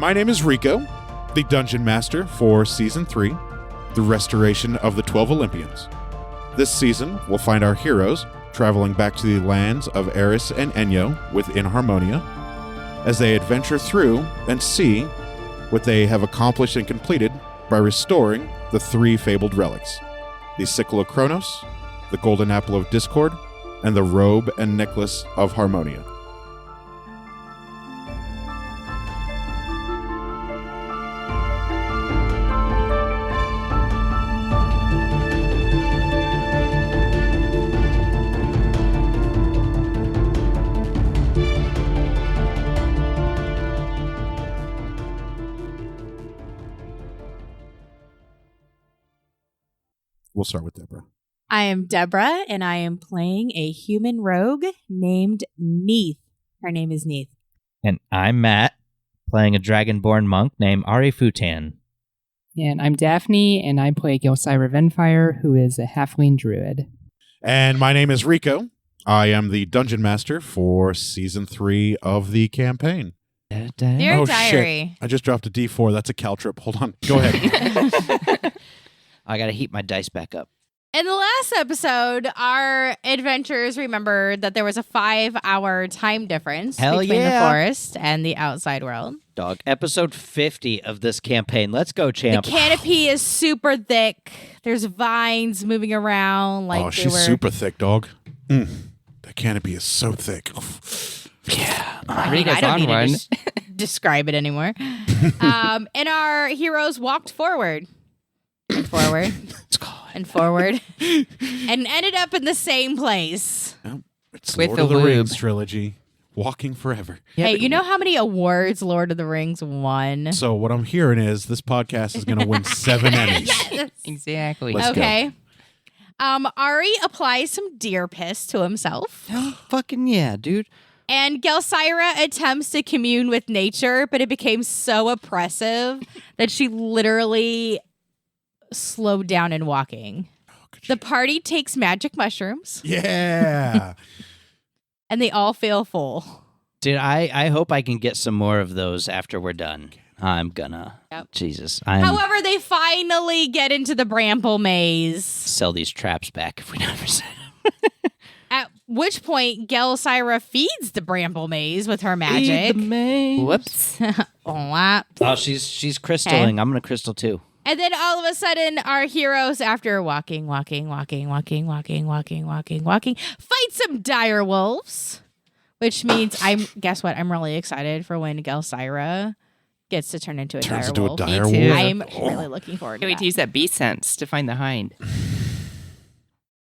My name is Rico, the Dungeon Master for Season 3, the restoration of the 12 Olympians. This season, we'll find our heroes traveling back to the lands of Eris and Enyo within Harmonia, as they adventure through and see what they have accomplished and completed by restoring the 3 fabled relics, the Sickle of Kronos, the Golden Apple of Discord, and the Robe and Necklace of Harmonia. We'll start with Debrah. I am Debrah, and I am playing a human rogue named Neith. Her name is Neith. And I'm Matt, playing a dragonborn monk named Ari Futan. And I'm Daphne, and I play Gelsira Venfire, who is a halfling druid. And my name is Rico. I am the Dungeon Master for Season 3 of the campaign. Dear Diary. Shit. I just dropped a D4. That's a caltrip. Hold on. Go ahead. I gotta heat my dice back up. In the last episode, our adventurers remembered that there was a 5-hour time difference between the forest and the outside world. Dog, episode 50 of this campaign. Let's go, champ. The canopy is super thick. There's vines moving around. She's super thick, dog. The canopy is so thick. Yeah. I don't need to describe it anymore. And our heroes walked forward. And forward. And forward. And ended up in the same place. Well, it's With Lord the of the lube. Rings trilogy. Walking forever. Hey, you know how many awards Lord of the Rings won? So what I'm hearing is this podcast is going to win 7 Emmys. Yes. Exactly. Let's Okay. Ari applies some deer piss to himself. Oh, fucking yeah, dude. And Gelsira attempts to commune with nature, but it became so oppressive that she literally slowed down in walking. The party takes magic mushrooms. Yeah. And they all feel full. Dude, I hope I can get some more of those after we're done. I'm gonna. Yep. Jesus. However, they finally get into the bramble maze. Sell these traps back if we never sell them. At which point, Gelsira feeds the bramble maze with her magic. Whoops. Oh, she's crystalling. I'm gonna crystal too. and then all of a sudden, our heroes, after walking, fight some dire wolves. Which means guess what? I'm really excited for when Gelsira gets to turn into a Turns dire into wolf. a dire Me too. wolf. I'm really looking forward to Wait that. to use that beast sense to find the hind.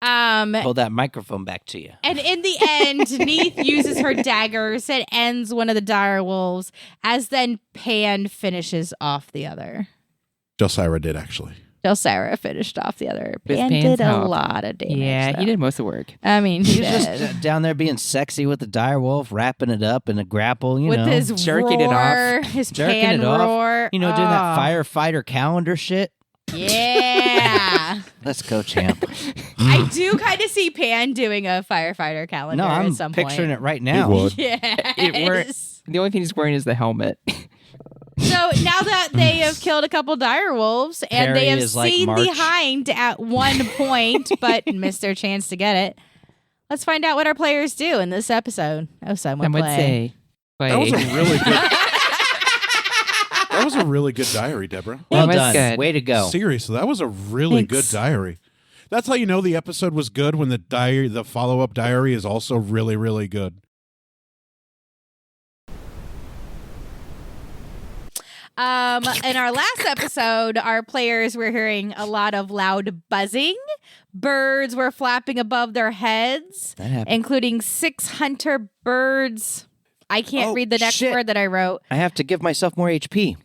Pull that microphone back to you. And in the end, Neith uses her daggers and ends one of the dire wolves, as then Pan finishes off the other. Gelsira did, actually. Gelsira finished off the other. With Pan Pan's did a help. lot of damage. Yeah, though. he did most of the work. I mean, he He was did. just down there being sexy with the dire wolf, wrapping it up in a grapple, With know. his jerking it roar, off. his Jerking Pan it off. roar. Doing that Oh, firefighter calendar shit. Yeah. Let's go, champ. I do kind of see Pan doing a firefighter calendar No, I'm at some picturing point. it right now. He would. Yes. The only thing he's wearing is the helmet. So now that they have killed a couple dire wolves and Perry they have is like seen March. the hind at one point but missed their chance to get it, let's find out what our players do in this episode. Oh, someone Some would play. say. That was a Play. really good. That was a really good diary, Debrah. Well was done. good. Way to go. Seriously, that was a really Thanks. good diary. That's how you know the episode was good, when the follow-up diary is also really, really good. In our last episode, our players were hearing a lot of loud buzzing. Birds were flapping above their heads, That happened. including 6 hunter birds. I can't Oh, read the next shit. word that I wrote. I have to give myself more HP.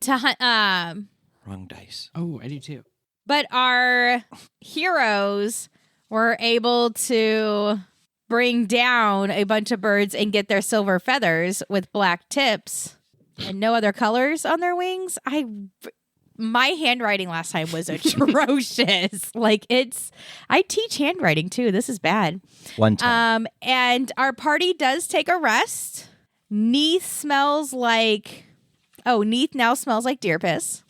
To hunt, Wrong dice. Oh, I do too. but our heroes were able to bring down a bunch of birds and get their silver feathers with black tips and no other colors on their wings. My handwriting last time was atrocious. I teach handwriting too. This is bad. One time. And our party does take a rest. Neith smells like Oh, Neath now smells like deer piss.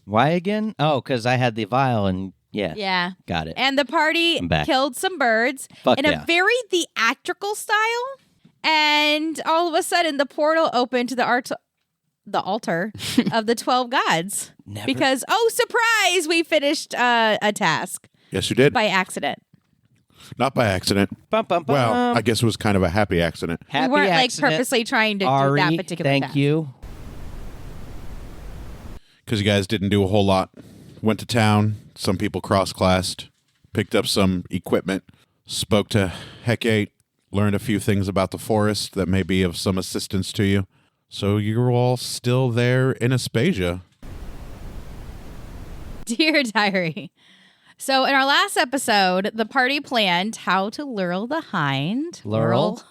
Why again? Oh, because I had the vial and yeah. Yeah. Got it. And the party I'm back. killed some birds Fuck in yeah. a very theatrical style. And all of a sudden, the portal opened to the altar of the 12 gods. Never. Because, oh, surprise, we finished a task Yes, you did. by accident. Not by accident. Bum, bum, bum. Well, I guess it was kind of a happy accident. Happy we weren't accident. like purposely trying to Ari, do that particular thank task. you. Because you guys didn't do a whole lot. Went to town. Some people cross-classed. Picked up some equipment. Spoke to Hecate. Learned a few things about the forest that may be of some assistance to you. So you're all still there in Aspasia. Dear Diary. So in our last episode, the party planned how to lure the hind. Lural?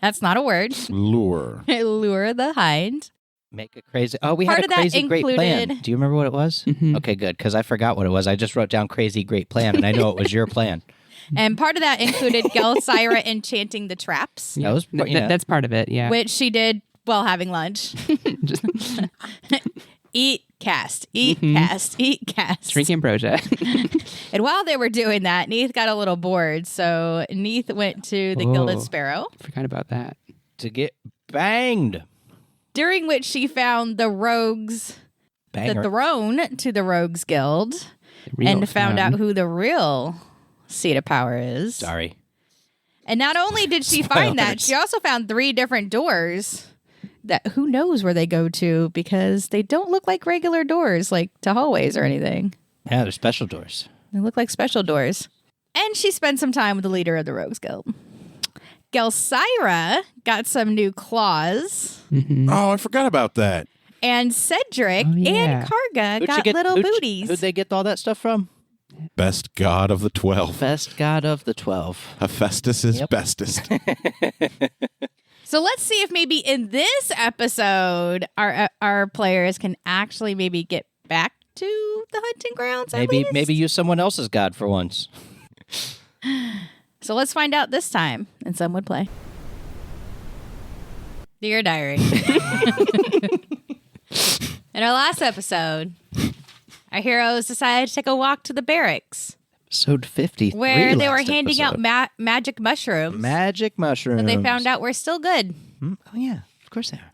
That's not a word. Lure. Lure the hind. Make a crazy. Oh, we Part had of a that crazy great plan. included- Do you remember what it was? Mhm. Okay, good, because I forgot what it was. I just wrote down crazy great plan, and I know it was your plan. And part of that included Gelsira enchanting the traps, That was That's part of it, yeah. which she did while having lunch. Just Eat, cast, eat, Mhm. cast, eat, cast. drink ambrosia. And while they were doing that, Neath got a little bored. So Neath went to the Gilded Oh. Sparrow, Forgot about that. To get banged. during which she found the rogues, Banger. the throne to the Rogues Guild, The real and found out throne. who the real seat of power is. Sorry. And not only did she find that, Spoilers. she also found 3 different doors that who knows where they go to, because they don't look like regular doors, like to hallways or anything. Yeah, they're special doors. They look like special doors. And she spent some time with the leader of the Rogues Guild. Gelsira got some new claws, Mhm. Oh, I forgot about that. and Cedric Oh, yeah. and Karga Who'd got you get- little who'd- booties. Who'd they get all that stuff from? Best god of the 12. Best god of the 12. Hephaestus is Yep. bestest. So let's see if maybe in this episode our players can actually maybe get back to the hunting grounds. at least. Maybe use someone else's god for once. So let's find out this time, and some would play. Dear Diary. In our last episode, our heroes decided to take a walk to the barracks, Episode 53. where they were last handing episode. out magic mushrooms magic mushrooms. that they found out were still good. Oh, yeah. Of course they are.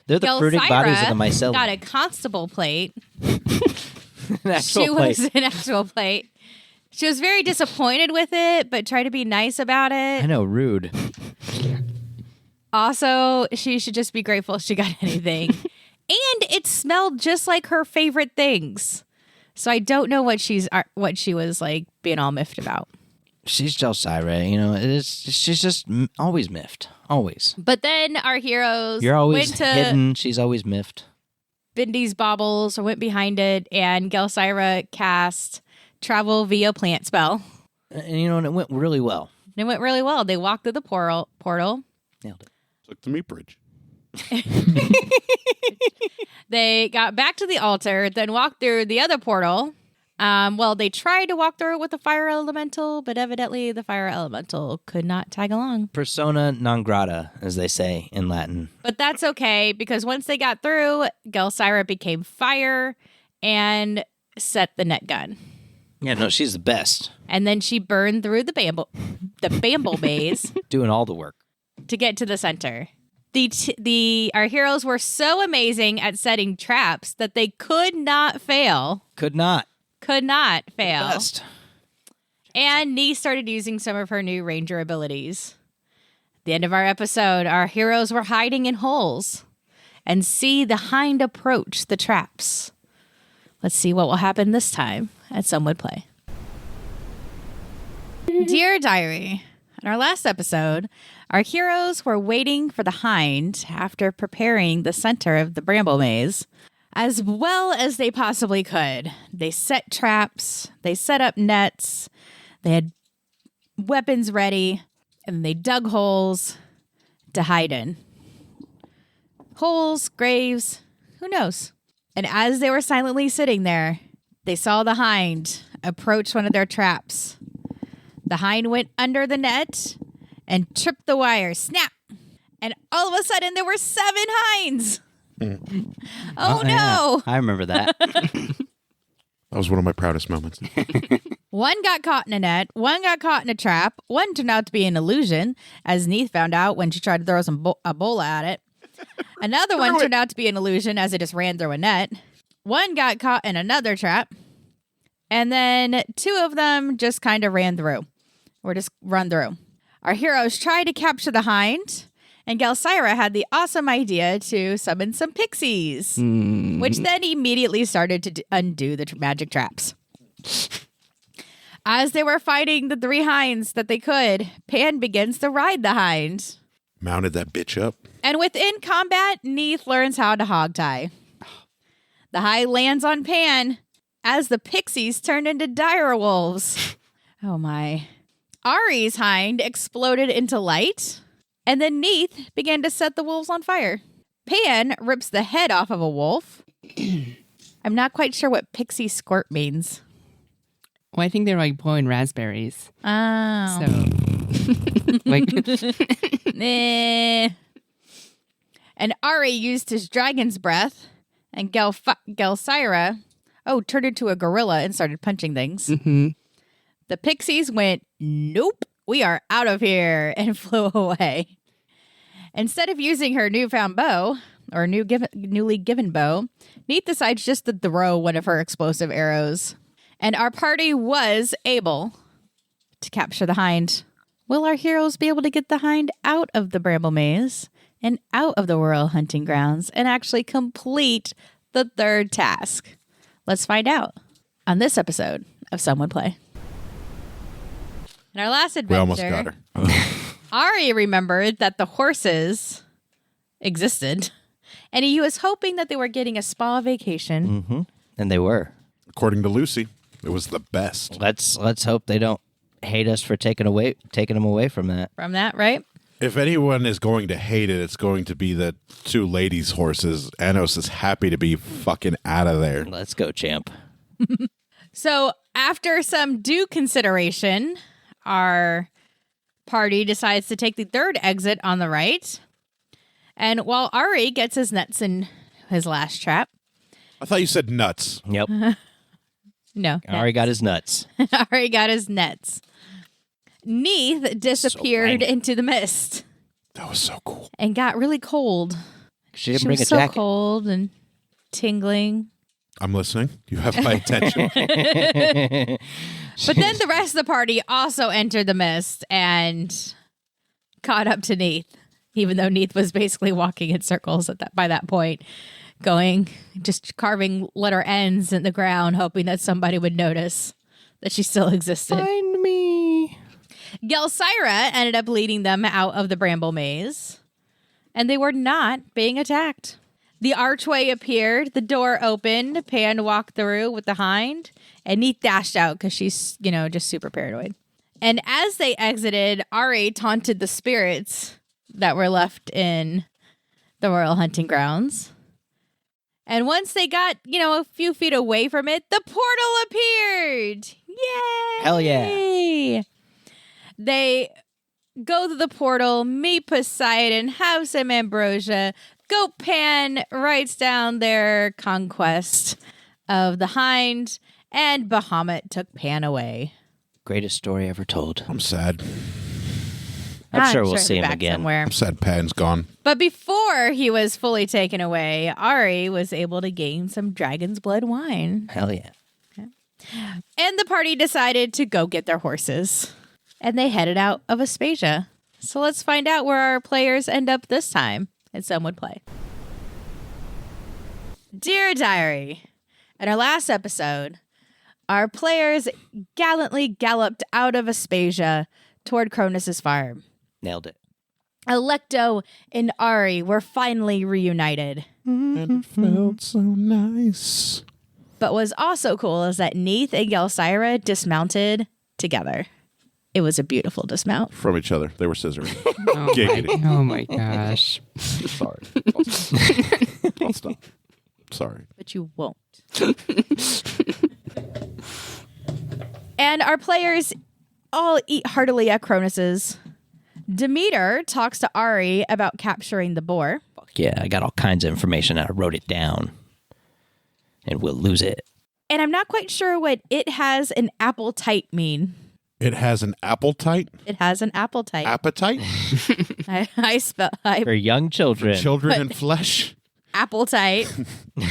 They're the fruiting bodies of the mycelium. got a constable plate. An actual She place. was an actual plate. She was very disappointed with it, but tried to be nice about it. I know, rude. Also, she should just be grateful she got anything. And it smelled just like her favorite things. So I don't know what she was like being all miffed about. She's Gelsira, you know. She's just always miffed. Always. But then our heroes You're always went to hidden. She's always miffed. Bindy's baubles or went behind it, and Gelsira cast travel via plant spell. And you know, and it went really well. It went really well. They walked through the portal. Nailed it. Took the meat bridge. They got back to the altar, then walked through the other portal. Well, they tried to walk through it with the fire elemental, but evidently the fire elemental could not tag along. Persona non grata, as they say in Latin. But that's okay, because once they got through, Gelsira became fire and set the net gun. Yeah, no, she's the best. And then she burned through the bamble maze Doing all the work. to get to the center. Our heroes were so amazing at setting traps that they could not fail. Could not. Could not fail. Best. And Nee started using some of her new ranger abilities. At the end of our episode, our heroes were hiding in holes and see the hind approach the traps. Let's see what will happen this time at Some Would Play. Dear Diary, in our last episode, our heroes were waiting for the hind after preparing the center of the bramble maze as well as they possibly could. They set traps, they set up nets, they had weapons ready, and they dug holes to hide in. Holes, graves, who knows? And as they were silently sitting there, they saw the hind approach one of their traps. The hind went under the net and tripped the wire. Snap! And all of a sudden, there were 7 hinds. Oh, yeah. no. I remember that. That was one of my proudest moments. One got caught in a net. One got caught in a trap. One turned out to be an illusion, as Neith found out when she tried to throw a bola at it. Another one turned out to be an illusion, as it just ran through a net. One got caught in another trap. And then 2 of them just kind of ran through. Or just run through. Our heroes tried to capture the hind. And Gelsira had the awesome idea to summon some pixies, which then immediately started to undo the magic traps. As they were fighting the 3 hinds that they could, Pan begins to ride the hind. Mounted that bitch up. And within combat, Neith learns how to hogtie. The hind lands on Pan as the pixies turn into dire wolves. Oh my. Ari's hind exploded into light, and then Neith began to set the wolves on fire. Pan rips the head off of a wolf. I'm not quite sure what pixie squirt means. Well, I think they're like blowing raspberries. Oh. So, like, Eh. And Ari used his dragon's breath, and Gelsira, turned into a gorilla and started punching things. The pixies went, nope, we are out of here, and flew away. Instead of using her newfound bow, or newly given bow, Neith decides just to throw one of her explosive arrows. And our party was able to capture the hind. Will our heroes be able to get the hind out of the bramble maze and out of the royal hunting grounds and actually complete the 3rd task? Let's find out on this episode of Someone Play. In our last adventure, We almost got her. Ari remembered that the horses existed, and he was hoping that they were getting a spa vacation. And they were. According to Lucy, it was the best. Let's hope they don't hate us for taking them away from that. From that, right? If anyone is going to hate it, it's going to be the 2 ladies' horses. Anos is happy to be fucking out of there. Let's go, champ. So after some due consideration, our party decides to take the 3rd exit on the right. And while Ari gets his nuts in his last trap. I thought you said nuts. Yep. No. Ari got his nuts. Ari got his nets. Neith disappeared into the mist That was so cool. and got really cold. She didn't She bring was a so jacket. cold and tingling. I'm listening. You have my attention. But then the rest of the party also entered the mist and caught up to Neith, even though Neith was basically walking in circles by that point, just carving letter N's in the ground, hoping that somebody would notice that she still existed. Find me. Gelsira ended up leading them out of the bramble maze, and they were not being attacked. The archway appeared, the door opened, Pan walked through with the hind, and Neith dashed out because she's, just super paranoid. And as they exited, Ari taunted the spirits that were left in the royal hunting grounds. And once they got, a few feet away from it, the portal appeared. Yay! Hell yeah. They go to the portal, meet Poseidon, have some ambrosia. Goat Pan writes down their conquest of the hind, and Bahamut took Pan away. Greatest story ever told. I'm sad. I'm sure we'll he'll see be him back again. somewhere. I'm sad Pan's gone. But before he was fully taken away, Ari was able to gain some dragon's blood wine. Hell yeah. And the party decided to go get their horses. And they headed out of Aspasia. So let's find out where our players end up this time in Someone Play. Dear Diary, in our last episode, our players gallantly galloped out of Aspasia toward Cronus's farm. Nailed it. Electo and Ari were finally reunited. And it felt so nice. But what's also cool is that Neith and Gelsira dismounted together. It was a beautiful dismount. From each other. They were scissoring. oh, Giggity. oh my gosh. Sorry. I'll stop. Sorry. But you won't. And our players all eat heartily at Cronus's. Demeter talks to Ari about capturing the boar. Fuck yeah, I got all kinds of information. I wrote it down, and we'll lose it. And I'm not quite sure what it has an appetite mean. It has an appetite? It has an appetite. Appetite? I spell For young children. Children and flesh? appetite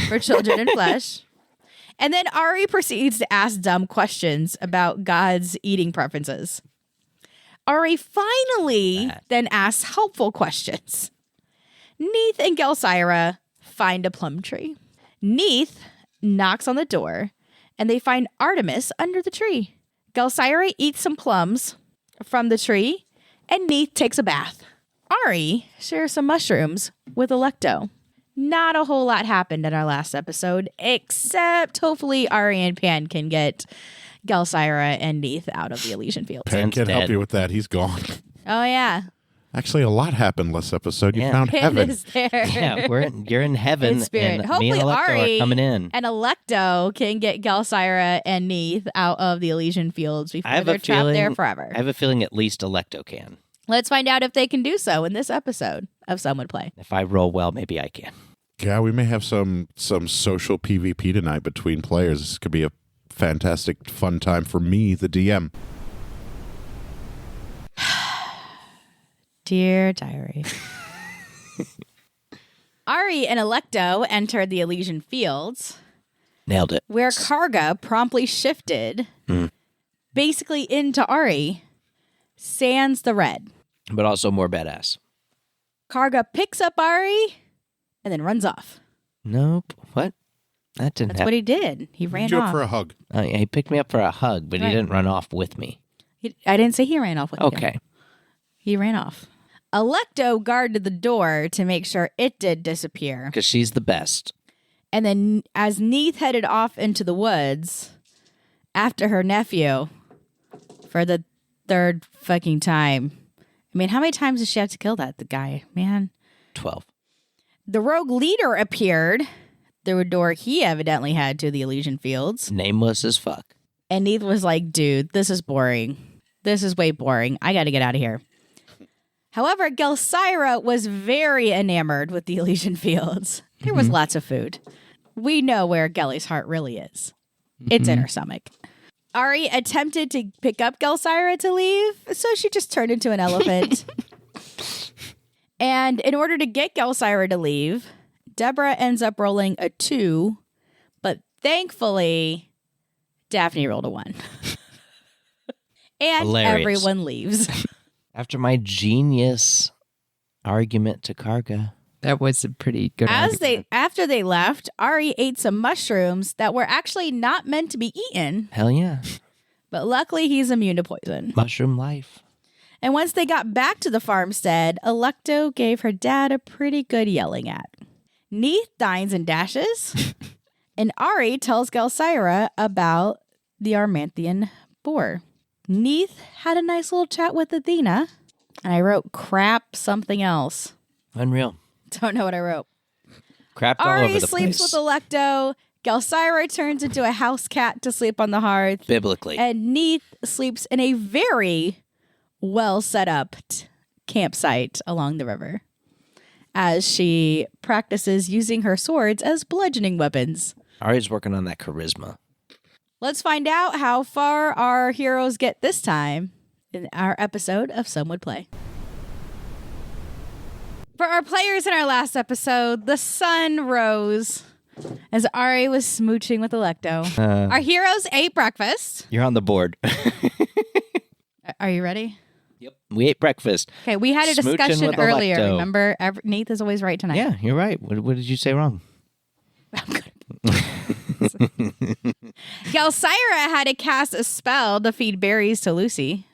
for children and flesh. And then Ari proceeds to ask dumb questions about God's eating preferences. Ari finally then asks helpful questions. Neith and Gelsira find a plum tree. Neith knocks on the door, and they find Artemis under the tree. Gelsira eats some plums from the tree, and Neith takes a bath. Ari shares some mushrooms with Electo. Not a whole lot happened in our last episode, except hopefully Ari and Pan can get Gelsira and Neith out of the Elysian Fields. Pan Pan's can't help dead. you with that. He's gone. Oh, yeah. Actually, a lot happened last episode. You Yeah. found Pan heaven. is there. Yeah, you're in heaven, In spirit. and me Hopefully and Electo Ari are coming in. and Electo can get Gelsira and Neith out of the Elysian Fields before they're trapped there forever. I have a feeling at least Electo can. Let's find out if they can do so in this episode of Some Would Play. If I roll well, maybe I can. Yeah, we may have some social PvP tonight between players. This could be a fantastic, fun time for me, the DM. Dear diary. Ari and Electo entered the Elysian Fields, Nailed it. where Karga promptly shifted basically into Ari, sans the red. But also more badass. Karga picks up Ari and then runs off. Nope. What? That didn't That's happen. what he did. He ran You up off. for a hug. He picked me up for a hug, but Right. he didn't run off with me. I didn't say he ran off with you. Okay. He ran off. Electo guarded the door to make sure it did disappear. Because she's the best. And then as Neith headed off into the woods after her nephew for the third fucking time. I mean, how many times does she have to kill the guy, man? 12. The rogue leader appeared through a door he evidently had to the Elysian Fields. Nameless as fuck. And Neith was like, dude, this is boring. This is way boring. I got to get out of here. However, Gelsira was very enamored with the Elysian Fields. There was lots of food. We know where Gelly's heart really is. It's in her stomach. Ari attempted to pick up Gelsira to leave, so she just turned into an elephant. And in order to get Gelsira to leave, Debrah ends up rolling a 2, but thankfully, Daphne rolled a 1. And Hilarious. everyone leaves. After my genius argument to Karga. That was a pretty good argument. After they left, Ari ate some mushrooms that were actually not meant to be eaten, Hell yeah. but luckily he's immune to poison. Mushroom life. And once they got back to the farmstead, Electo gave her dad a pretty good yelling at. Neith dines and dashes, and Ari tells Gelsira about the Armanthian boar. Neith had a nice little chat with Athena, and I wrote crap something else. Unreal. Don't know what I wrote. Crapped all Ari over the sleeps place. with Electo. Gelsira turns into a house cat to sleep on the hearth. Biblically. And Neith sleeps in a very well set up campsite along the river as she practices using her swords as bludgeoning weapons. Ari's working on that charisma. Let's find out how far our heroes get this time in our episode of Some Would Play. For our players in our last episode, the sun rose as Ari was smooching with Electo. Our heroes ate breakfast. You're on the board. Are you ready? Yep. We ate breakfast. Okay, we had a Smooching discussion with earlier. Electo. Remember, Neith is always right tonight. Yeah, you're right. What did you say wrong? Gelsira had to cast a spell to feed berries to Lucy.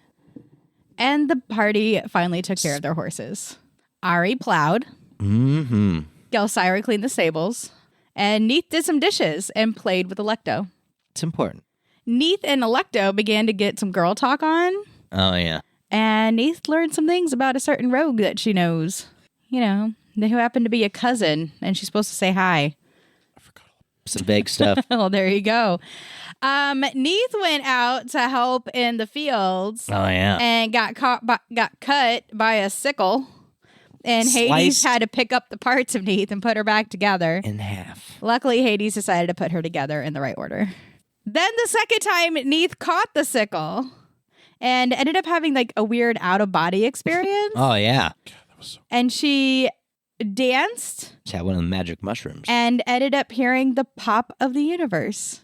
And the party finally took care of their horses. Ari plowed. Mm-hmm. Gelsira cleaned the stables. And Neith did some dishes and played with Electo. It's important. Neith and Electo began to get some girl talk on. Oh, yeah. And Neith learned some things about a certain rogue that she knows. You know, who happened to be a cousin. And she's supposed to say hi. Some vague stuff. Well, there you go. Neith went out to help in the fields Oh, yeah. and got cut by a sickle And Hades Sliced had to pick up the parts of Neith and put her back together. in half. Luckily, Hades decided to put her together in the right order. Then the second time, Neith caught the sickle and ended up having like a weird out-of-body experience. Oh, yeah. And she danced She had one of the magic mushrooms. and ended up hearing the pop of the universe.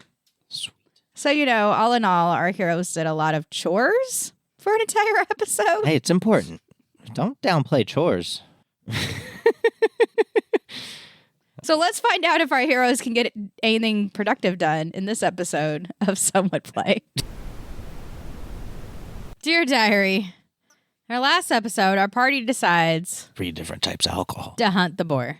Sweet. So, all in all, our heroes did a lot of chores for an entire episode. Hey, it's important. Don't downplay chores. So let's find out if our heroes can get anything productive done in this episode of Some Would Play. Dear Diary, in our last episode, our party decides 3 different types of alcohol. to hunt the boar.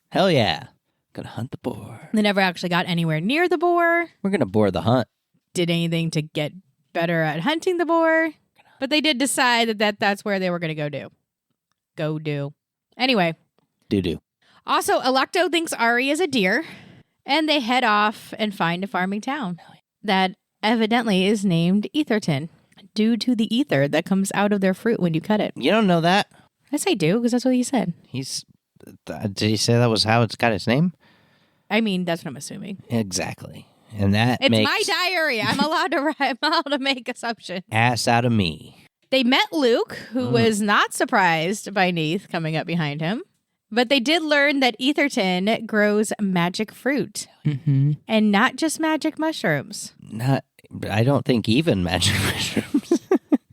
Hell yeah. Gonna hunt the boar. They never actually got anywhere near the boar, We're gonna bore the hunt. did anything to get better at hunting the boar, but they did decide that's where they were going to go do. Anyway, Doo-doo. also, Electo thinks Ari is a deer, and they head off and find a farming town that evidently is named Etherton due to the ether that comes out of their fruit when you cut it. You don't know that? Yes, I do, because that's what he said. Did he say that was how it's got its name? I mean, that's what I'm assuming. Exactly. And that It's makes my diary. I'm allowed to make assumptions. ass out of me. They met Luke, who was not surprised by Neith coming up behind him. But they did learn that Etherton grows magic fruit Mm-hmm. and not just magic mushrooms. I don't think even magic mushrooms.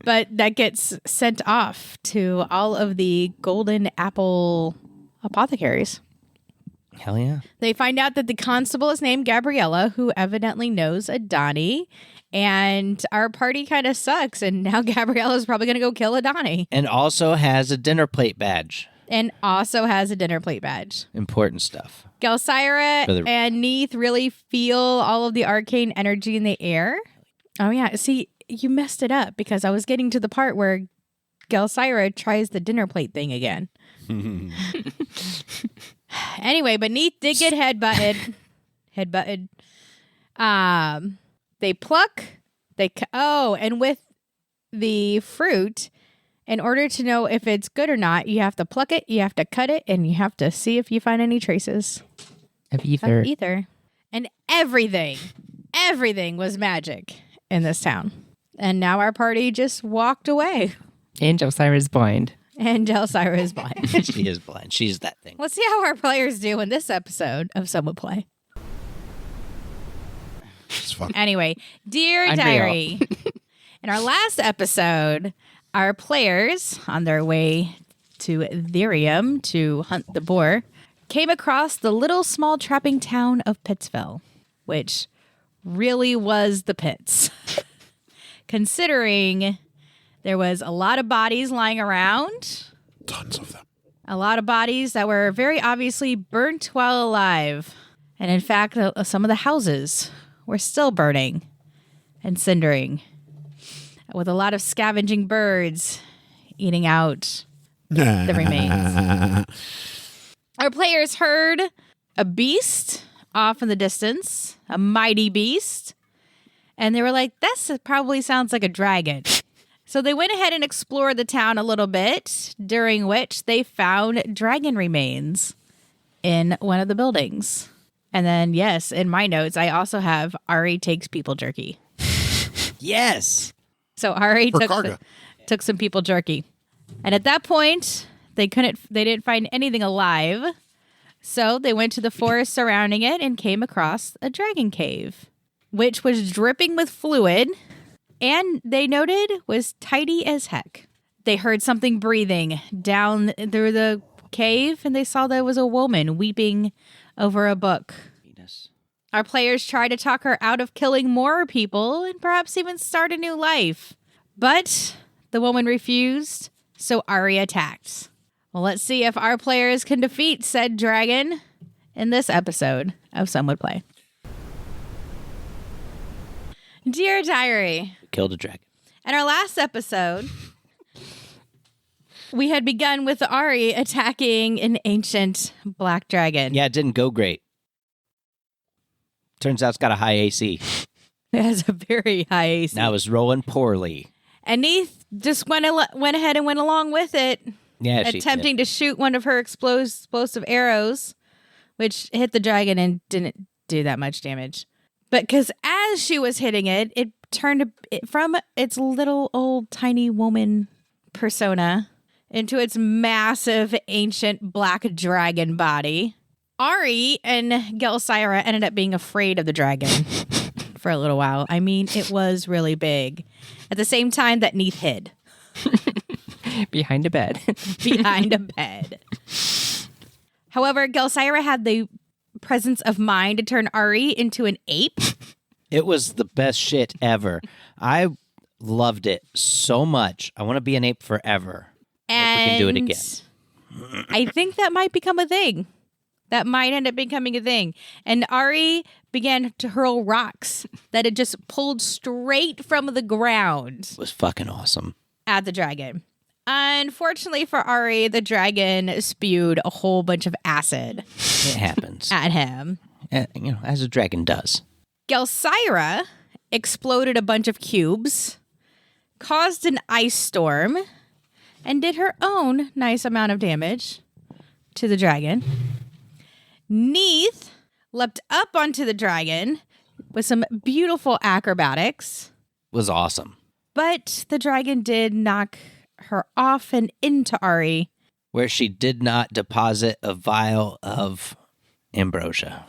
But that gets sent off to all of the golden apple apothecaries. Hell yeah. They find out that the constable is named Gabriella, who evidently knows Adani. And our party kind of sucks. And now Gabriella is probably going to go kill Adani. And also has a dinner plate badge. And also has a dinner plate badge. Important stuff. Gelsira and Neith really feel all of the arcane energy in the air. Oh, yeah. See, you messed it up because I was getting to the part where Gelsira tries the dinner plate thing again. Anyway, but Neith did get headbutted. They pluck. And with the fruit, in order to know if it's good or not, you have to pluck it, you have to cut it, and you have to see if you find any traces Of ether. of ether. And everything was magic in this town. And now our party just walked away. Angel Cyrus blind. And Gelsira is blind. She is blind. She's that thing. Let's see how our players do in this episode of Some Would Play. It's fun. Anyway, Dear Unreal. Diary, in our last episode, our players, on their way to Therium to hunt the boar, came across the little small trapping town of Pittsville, which really was the pits. Considering there was a lot of bodies lying around, Tons of them. a lot of bodies that were very obviously burnt while alive. And in fact, some of the houses were still burning and cindering, with a lot of scavenging birds eating out the remains. Our players heard a beast off in the distance, a mighty beast, and they were like, this probably sounds like a dragon. So they went ahead and explored the town a little bit, during which they found dragon remains in one of the buildings. And then, yes, in my notes, I also have Ari takes people jerky. Yes. So Ari For took Karga. took some people jerky. And at that point, they didn't find anything alive. So they went to the forest surrounding it and came across a dragon cave, which was dripping with fluid and they noted was tidy as heck. They heard something breathing down through the cave and they saw there was a woman weeping over a book. Venus. Our players tried to talk her out of killing more people and perhaps even start a new life. But the woman refused, so Ari attacked. Well, let's see if our players can defeat said dragon in this episode of Some Would Play. Dear Diary, Killed a dragon. in our last episode, we had begun with Ari attacking an ancient black dragon. Yeah, it didn't go great. Turns out it's got a high AC. It has a very high AC. Now it's rolling poorly. And Neith just went ahead and went along with it. Yeah, she attempting to shoot one of her explosive arrows, which hit the dragon and didn't do that much damage. But because as she was hitting it, it turned from its little old tiny woman persona into its massive ancient black dragon body. Ari and Gelsira ended up being afraid of the dragon for a little while. I mean, it was really big. At the same time that Neith hid. Behind a bed. Behind a bed. However, Gelsira had the presence of mind to turn Ari into an ape. It was the best shit ever. I loved it so much. I want to be an ape forever. And we can do it again. I think that might become a thing. That might end up becoming a thing. And Ari began to hurl rocks that had just pulled straight from the ground It was fucking awesome. at the dragon. Unfortunately for Ari, the dragon spewed a whole bunch of acid It happens. at him. As a dragon does. Gelsira exploded a bunch of cubes, caused an ice storm, and did her own nice amount of damage to the dragon. Neith leapt up onto the dragon with some beautiful acrobatics, Was awesome. but the dragon did knock her off and into Ari. Where she did not deposit a vial of ambrosia.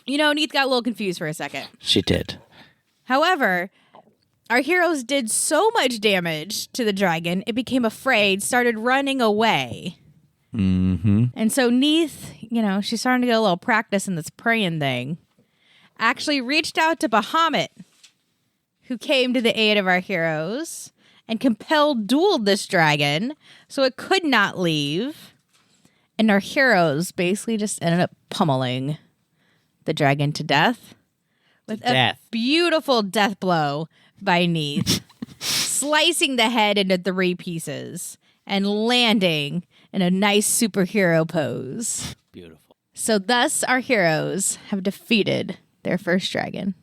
Neith got a little confused for a second. She did. However, our heroes did so much damage to the dragon, it became afraid, started running away. Mm-hmm. And so Neith, she's starting to get a little practice in this praying thing, actually reached out to Bahamut, who came to the aid of our heroes and dueled this dragon so it could not leave. And our heroes basically just ended up pummeling the dragon to death with a beautiful death blow by Neith, slicing the head into 3 pieces and landing in a nice superhero pose. Beautiful. So thus our heroes have defeated their first dragon.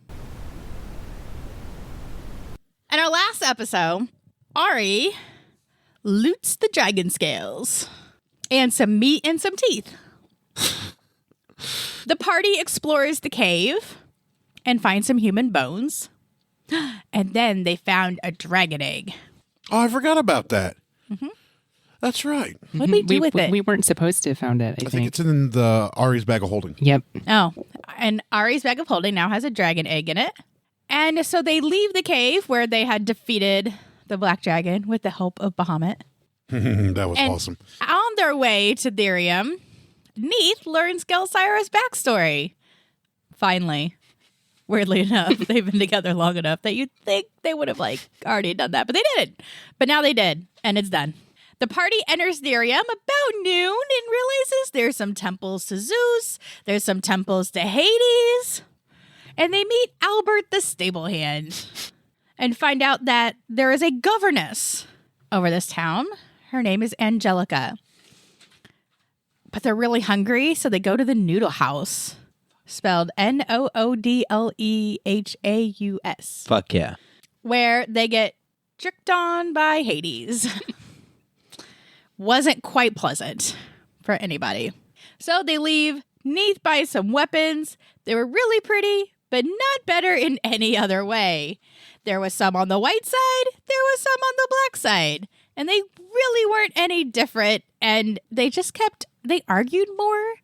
In our last episode, Ari loots the dragon scales and some meat and some teeth. The party explores the cave and finds some human bones. And then they found a dragon egg. Oh, I forgot about that. That's right. What did we do with it? We weren't supposed to have found it, I think it's in the Ari's bag of holding. Yep. Oh, and Ari's bag of holding now has a dragon egg in it. And so they leave the cave where they had defeated the black dragon with the help of Bahamut. That was And awesome. on their way to Therium, Neith learns Gelsira's backstory. Finally. Weirdly enough, they've been together long enough that you'd think they would have already done that, but they didn't. But now they did, and it's done. The party enters Therium about noon and realizes there's some temples to Zeus, there's some temples to Hades, and they meet Albert the stable hand and find out that there is a governess over this town. Her name is Angelica. But they're really hungry, so they go to the Noodle House, spelled Noodlehaus, Fuck yeah. where they get tricked on by Hades. Wasn't quite pleasant for anybody. So they leave. Neith buys some weapons. They were really pretty, but not better in any other way. There was some on the white side, there was some on the black side, and they really weren't any different. And they argued more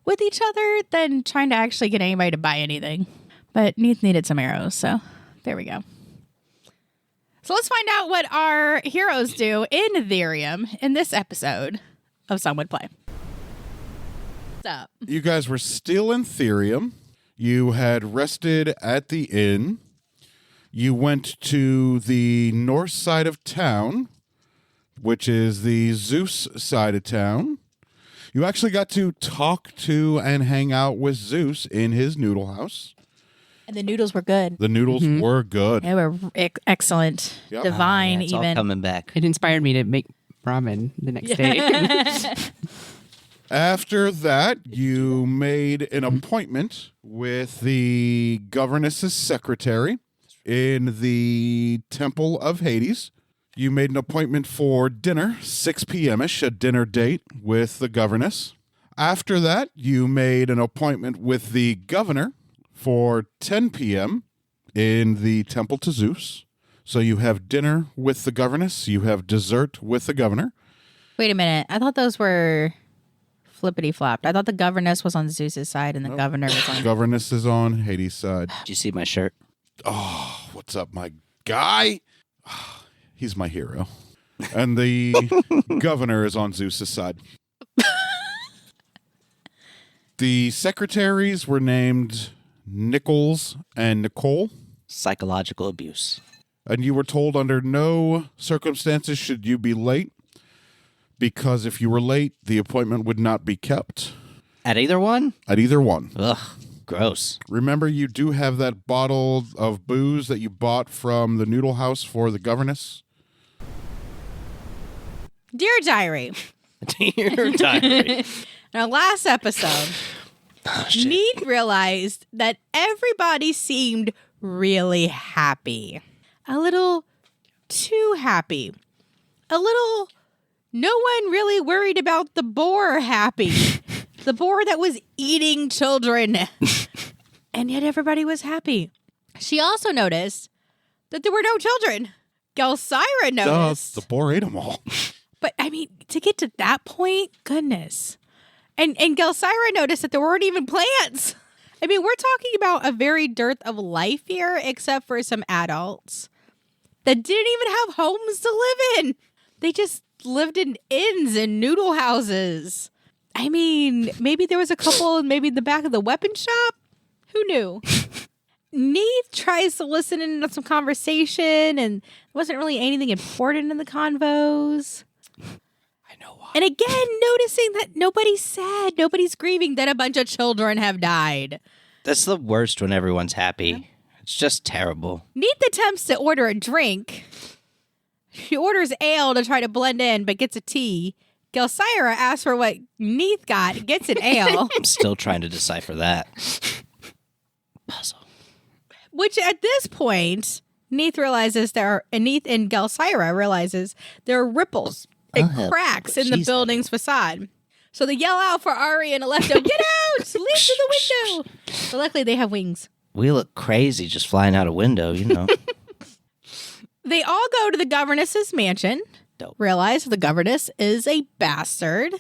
with each other than trying to actually get anybody to buy anything. But Neith needed some arrows, so there we go. So let's find out what our heroes do in Therium in this episode of Some Would Play. What's up? You guys were still in Therium. You had rested at the inn. You went to the north side of town, which is the Zeus side of town. You actually got to talk to and hang out with Zeus in his noodle house. And the noodles were good. The noodles were good. They were excellent. Yep. Divine, It's all even. coming back. It inspired me to make ramen the next day. After that, you made an appointment with the governess's secretary in the Temple of Hades. You made an appointment for dinner, 6 p.m.-ish, a dinner date with the governess. After that, you made an appointment with the governor for 10 p.m. in the temple to Zeus. So you have dinner with the governess, you have dessert with the governor. Wait a minute. I thought those were flippity-flopped. I thought the governess was on Zeus's side and the governor was on... Governess is on Hades' side. Did you see my shirt? Oh, what's up, my guy? He's my hero. And the governor is on Zeus's side. The secretaries were named Nichols and Nicole. Psychological abuse. And you were told under no circumstances should you be late, because if you were late, the appointment would not be kept. At either one? At either one. Ugh, gross. Remember, you do have that bottle of booze that you bought from the Noodle House for the governess? Dear Diary. Dear diary. In our last episode, Neat realized that everybody seemed really happy. A little too happy. A little, no one really worried about the boar happy. The boar that was eating children. And yet everybody was happy. She also noticed that there were no children. Gelsira noticed. The boar ate them all. But, I mean, to get to that point, goodness. And Gelsira noticed that there weren't even plants. I mean, we're talking about a very dearth of life here, except for some adults that didn't even have homes to live in. They just lived in inns and noodle houses. I mean, maybe there was a couple in maybe the back of the weapon shop. Who knew? Neith tries to listen in on some conversation, and there wasn't really anything important in the convos. I know why. And again, noticing that nobody's sad, nobody's grieving that a bunch of children have died. That's the worst when everyone's happy. It's just terrible. Neith attempts to order a drink. She orders ale to try to blend in, but gets a tea. Gelsira asks for what Neith got, gets an ale. I'm still trying to decipher that. Puzzle. Which at this point, Neith realizes Neith and Gelsira realizes there are ripples and cracks in the building's facade. So they yell out for Ari and Alecto, get out! Leap through the window! But luckily they have wings. We look crazy just flying out a window, you know. They all go to the governess's mansion. Dope. Realize the governess is a bastard.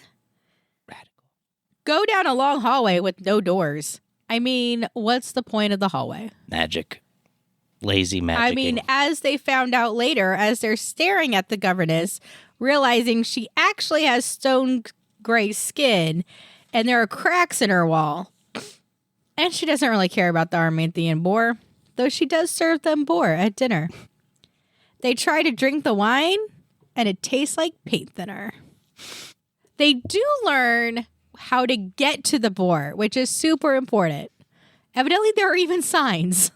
Radical. Go down a long hallway with no doors. I mean, what's the point of the hallway? Magic. Lazy magic. I mean, as they found out later, as they're staring at the governess, realizing she actually has stone gray skin and there are cracks in her wall. And she doesn't really care about the Armanthian boar, though she does serve them boar at dinner. They try to drink the wine, and it tastes like paint thinner. They do learn how to get to the boar, which is super important. Evidently, there are even signs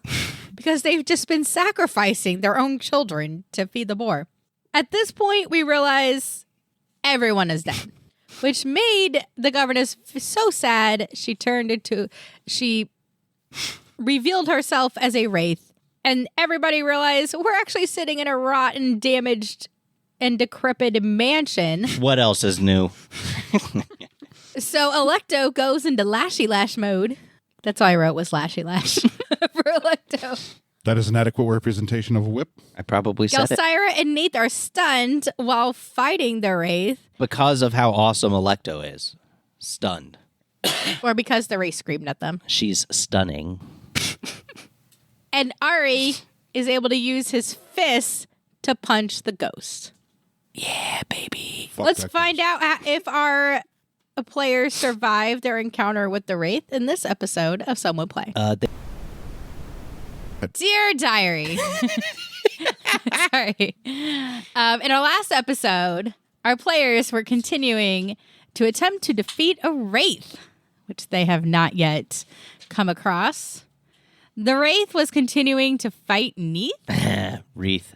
because they've just been sacrificing their own children to feed the boar. At this point, we realize everyone is dead, which made the governess so sad. She revealed herself as a wraith, and everybody realized we're actually sitting in a rotten, damaged, and decrepit mansion. What else is new? So Alecto goes into Lashy Lash mode. That's all I wrote was Lashy Lash for Alecto. That is an adequate representation of a whip. I probably said it. Gelsira and Neith are stunned while fighting the wraith. Because of how awesome Alecto is. Stunned. Or because the wraith screamed at them. She's stunning. And Ari is able to use his fists to punch the ghost. Yeah, baby. Let's find out if our players survive their encounter with the wraith in this episode of Someone Play. Dear Diary. Sorry. In our last episode, our players were continuing to attempt to defeat a wraith, which they have not yet come across. The wraith was continuing to fight Neith. Wreath.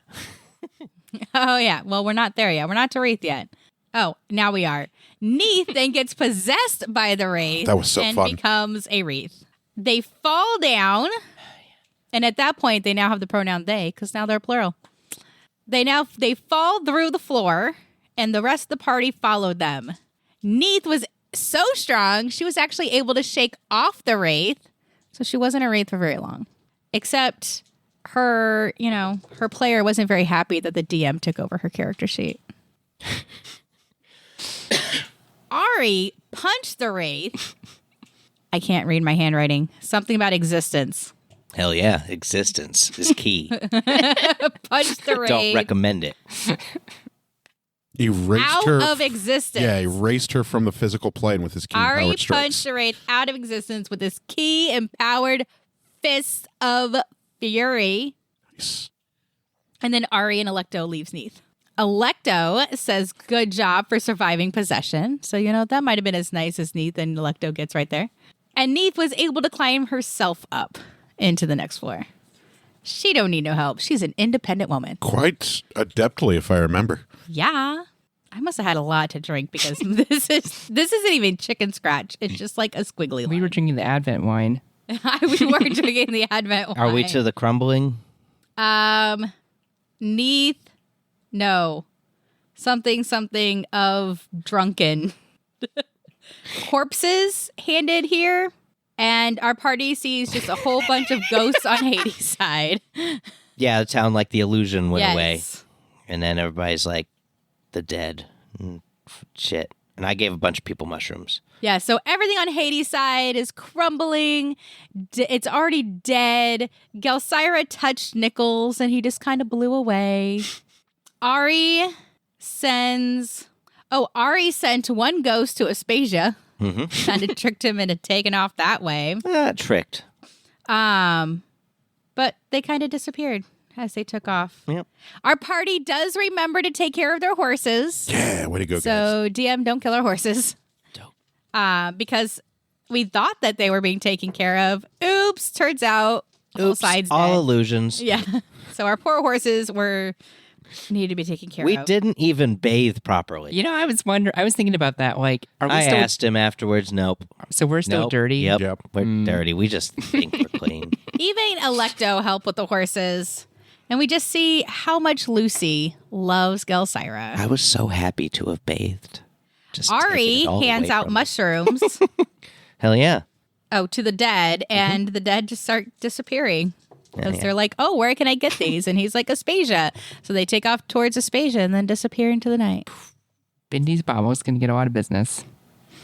Oh, yeah. Well, we're not there yet. We're not to wraith yet. Oh, now we are. Neith then gets possessed by the wraith. That was so and fun. becomes a wraith. They fall down. And at that point, they now have the pronoun they, because now they're plural. They fall through the floor, and the rest of the party followed them. Neith was so strong, she was actually able to shake off the wraith, so she wasn't a wraith for very long. Except her player wasn't very happy that the DM took over her character sheet. Ari punched the wraith. I can't read my handwriting. Something about existence. Hell yeah, existence is key. Punched the wraith. Don't recommend it. Erased out her of existence. Yeah, erased her from the physical plane with his key Ari powered strikes. punched the wraith out of existence with his key empowered fist of fury. Nice. And then Ari and Electo leaves Neith. Electo says, good job for surviving possession. So, that might have been as nice as Neith, and Electo gets right there. And Neith was able to climb herself up into the next floor. She don't need no help. She's an independent woman. Quite adeptly, if I remember. Yeah. I must have had a lot to drink because this isn't even chicken scratch. It's just like a squiggly line. We were drinking the Advent wine. We were drinking the Advent wine. Are we to the crumbling? Neith, no. Something of drunken. Corpses handed here. And our party sees just a whole bunch of ghosts on Hades' side. Yeah, the town, like the illusion went Yes. away. And then everybody's like, the dead. Shit. And I gave a bunch of people mushrooms. Yeah, so everything on Hades' side is crumbling. It's already dead. Gelsira touched Nichols, and he just kind of blew away. Ari sent one ghost to Aspasia. Mm-hmm. Kind of tricked him into taking off that way. Tricked. But they kind of disappeared as they took off. Yep. Our party does remember to take care of their horses. Yeah, way to go, guys. So DM, don't kill our horses. Dope. Because we thought that they were being taken care of. Oops, turns out whole side's all dead. illusions. Yeah. So our poor horses needed to be taken care We of. didn't even bathe properly. I was thinking about that. Like, are we I still? asked him afterwards. Nope. So we're still Nope. dirty. Yep. We're dirty. We just think we're clean. Even Electo helped with the horses. And we just see how much Lucy loves Gelsira. I was so happy to have bathed. Just Ari taking it all hands away out from me. mushrooms Hell yeah. to the dead, and the dead just start disappearing. Because yeah. they're like, oh, where can I get these? And he's like, Aspasia. So they take off towards Aspasia and then disappear into the night. Bindy's Bobo's going to get a lot of business.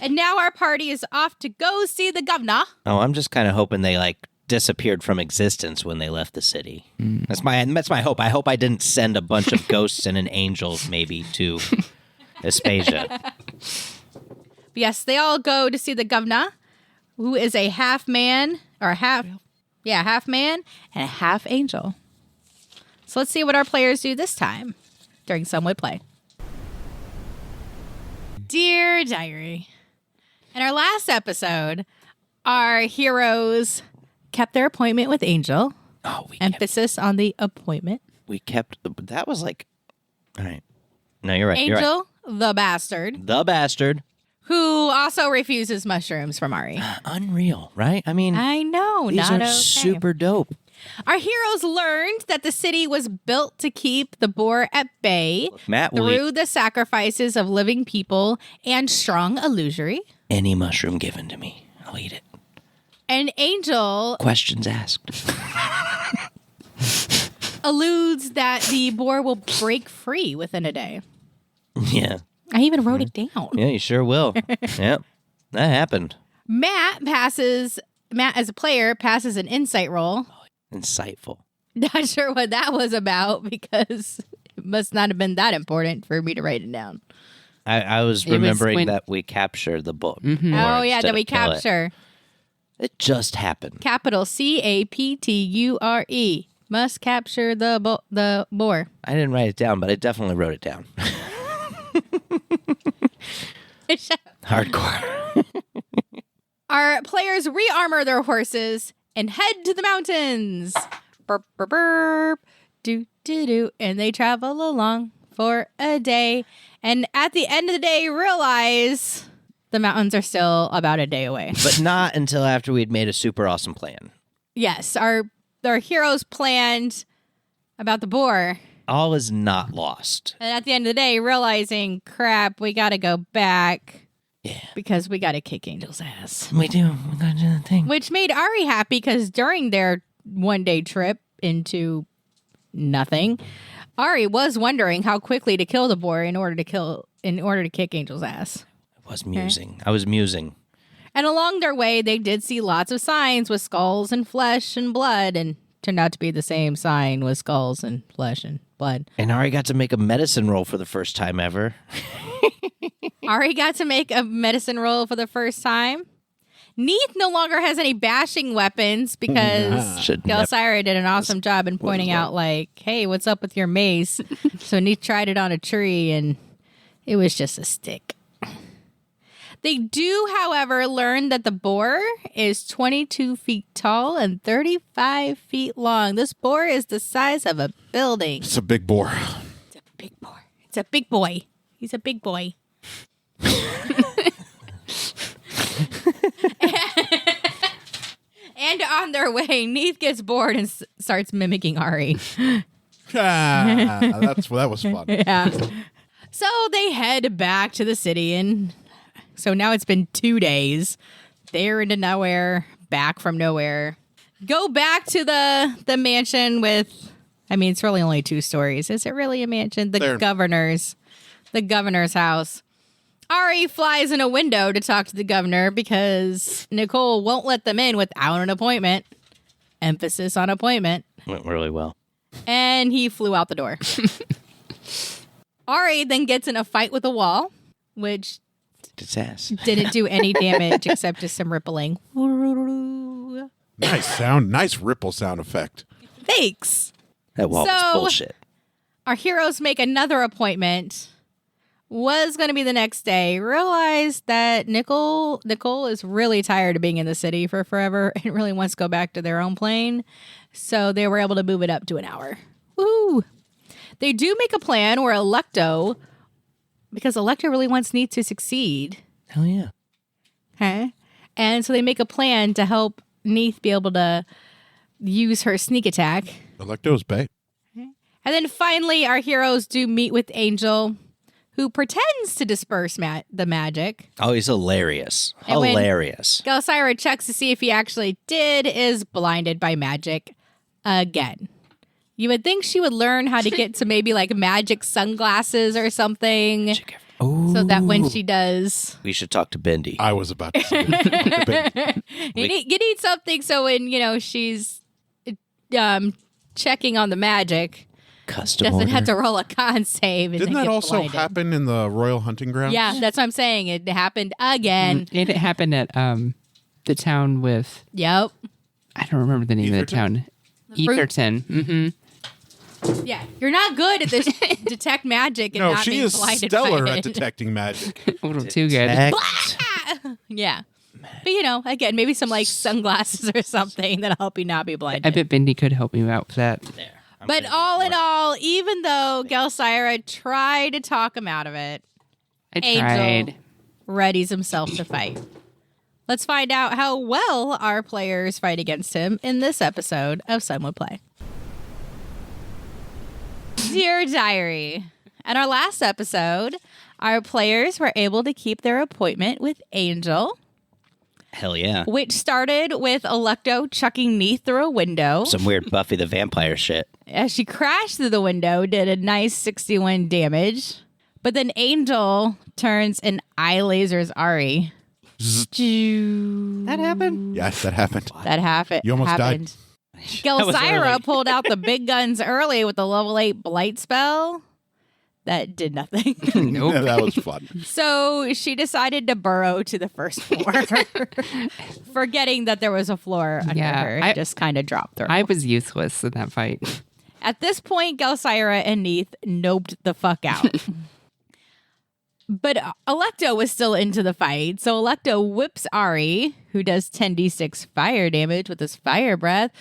And now our party is off to go see the governor. Oh, I'm just kind of hoping they disappeared from existence when they left the city. That's my hope. I hope I didn't send a bunch of ghosts and an angel maybe to Aspasia. Yes, they all go to see the governor, who is a half man and a half angel. So let's see what our players do this time during Some Would Play. Dear Diary, in our last episode, our heroes kept their appointment with Angel. Oh, Emphasis on the appointment. That was like, all right. No, you're right. You're right. Angel, the bastard, The bastard. who also refuses mushrooms from Ari. Unreal, right? I mean, I know, these not are okay. super dope. Our heroes learned that the city was built to keep the boar at bay Matt will through eat the sacrifices of living people and strong illusory. any mushroom given to me. I'll eat it. And Angel Questions asked. alludes that the boar will break free within a day. Yeah. I even wrote it down. Yeah, you sure will. Yep. That happened. Matt, as a player, passes an insight roll. Insightful. Not sure what that was about because it must not have been that important for me to write it down. I was It was remembering when- that we captured the book. Mhm. Oh, yeah, that we capture. It just happened. Capital CAPTURE. Must capture the boar. I didn't write it down, but I definitely wrote it down. Hardcore. Our players re-armor their horses and head to the mountains. Burp, burp, burp. Do, do, do. And they travel along for a day. And at the end of the day, realize the mountains are still about a day away. But not until after we'd made a super awesome plan. Yes, our heroes planned about the boar. all is not lost. And at the end of the day, realizing, crap, we got to go back. Yeah. Because we got to kick Angel's ass. We do. We got to do the thing. Which made Ari happy because during their one-day trip into nothing, Ari was wondering how quickly to kill the boar in order to kick Angel's ass. I was musing. I was musing. And along their way, they did see lots of signs with skulls and flesh and blood, and turned out to be the same sign with skulls and flesh and blood. And Ari got to make a medicine roll for the first time ever. Ari got to make a medicine roll for the first time. Neith no longer has any bashing weapons because Gelsira did an awesome job in pointing out, like, hey, what's up with your mace? So Neith tried it on a tree, and it was just a stick. They do, however, learn that the boar is 22 feet tall and 35 feet long. This boar is the size of a building. It's a big boar. It's a big boar. It's a big boy. He's a big boy. And on their way, Neith gets bored and starts mimicking Ari. That was fun. Yeah. So they head back to the city, and so now it's been 2 days. They're into nowhere, back from nowhere. Go back to the mansion with, I mean, it's really only 2 stories. Is it really a mansion? The governor's house. Ari flies in a window to talk to the governor because Nicole won't let them in without an appointment. Emphasis on appointment. Went really well. And he flew out the door. Ari then gets in a fight with a wall, which Its ass. didn't do any damage except just some rippling. Nice sound. Nice ripple sound effect. Thanks. That wall was bullshit. Our heroes make another appointment. Was going to be the next day. Realized that Nicole is really tired of being in the city for forever and really wants to go back to their own plane. So they were able to move it up to an hour. Woo! They do make a plan where because Electo really wants Neith to succeed. Hell yeah. Okay. And so they make a plan to help Neith be able to use her sneak attack. Electo's bae. And then finally, our heroes do meet with Angel, who pretends to disperse the magic. Oh, he's hilarious. And when Hilarious. Gelsira checks to see if he actually is blinded by magic again. You would think she would learn how to get to maybe like magic sunglasses or something. So that when she does... We should talk to Bendy. I was about to say that. You need something so when, she's checking on the magic... Custom doesn't order. have to roll a con save. And Didn't then that get also blinded. happen in the Royal Hunting Grounds? Yeah, that's what I'm saying. It happened again. It happened at the town with, Yep. I don't remember the name of the town. Etherton. Mm-hmm. Yeah, you're not good at this detect magic and No, not she being is blinded stellar by at it. detecting magic. A little too good. Yeah. But again, maybe some like sunglasses or something that'll help you not be blinded. I bet Bendy could help you out with that. There. I'm But gonna all do in more. all, even though Gelsira tried to talk him out of it, I Angel tried. readies himself to fight. Let's find out how well our players fight against him in this episode of Some Would Play. Dear Diary, in our last episode, our players were able to keep their appointment with Angel, Hell yeah. which started with Electo chucking Neith through a window. Some weird Buffy the Vampire shit. As she crashed through the window, did a nice 61 damage. But then Angel turns and eye lasers Ari. That happened? Yes, that happened. That happened. You almost died. That was early. Gelsira pulled out the big guns early with the level 8 blight spell. That did nothing. Nope. Yeah, that was fun. So she decided to burrow to the first floor, forgetting that there was a floor under Yeah, her. I- Just kind of dropped her. I was useless in that fight. At this point, Gelsira and Neith noped the fuck out. But Electo was still into the fight, so Electo whips Ari, who does 10d6 fire damage with his fire breath.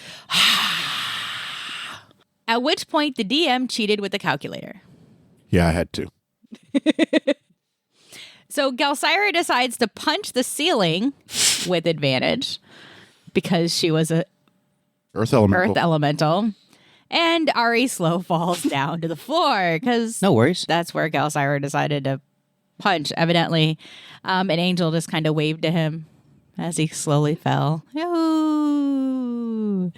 At which point, the DM cheated with the calculator. Yeah, I had to. So Gelsira decides to punch the ceiling with advantage because she was a Earth Elemental. Earth Elemental. And Ari slow falls down to the floor because No worries. that's where Gelsira decided to punch, evidently. An angel just kind of waved to him as he slowly fell. Ooh.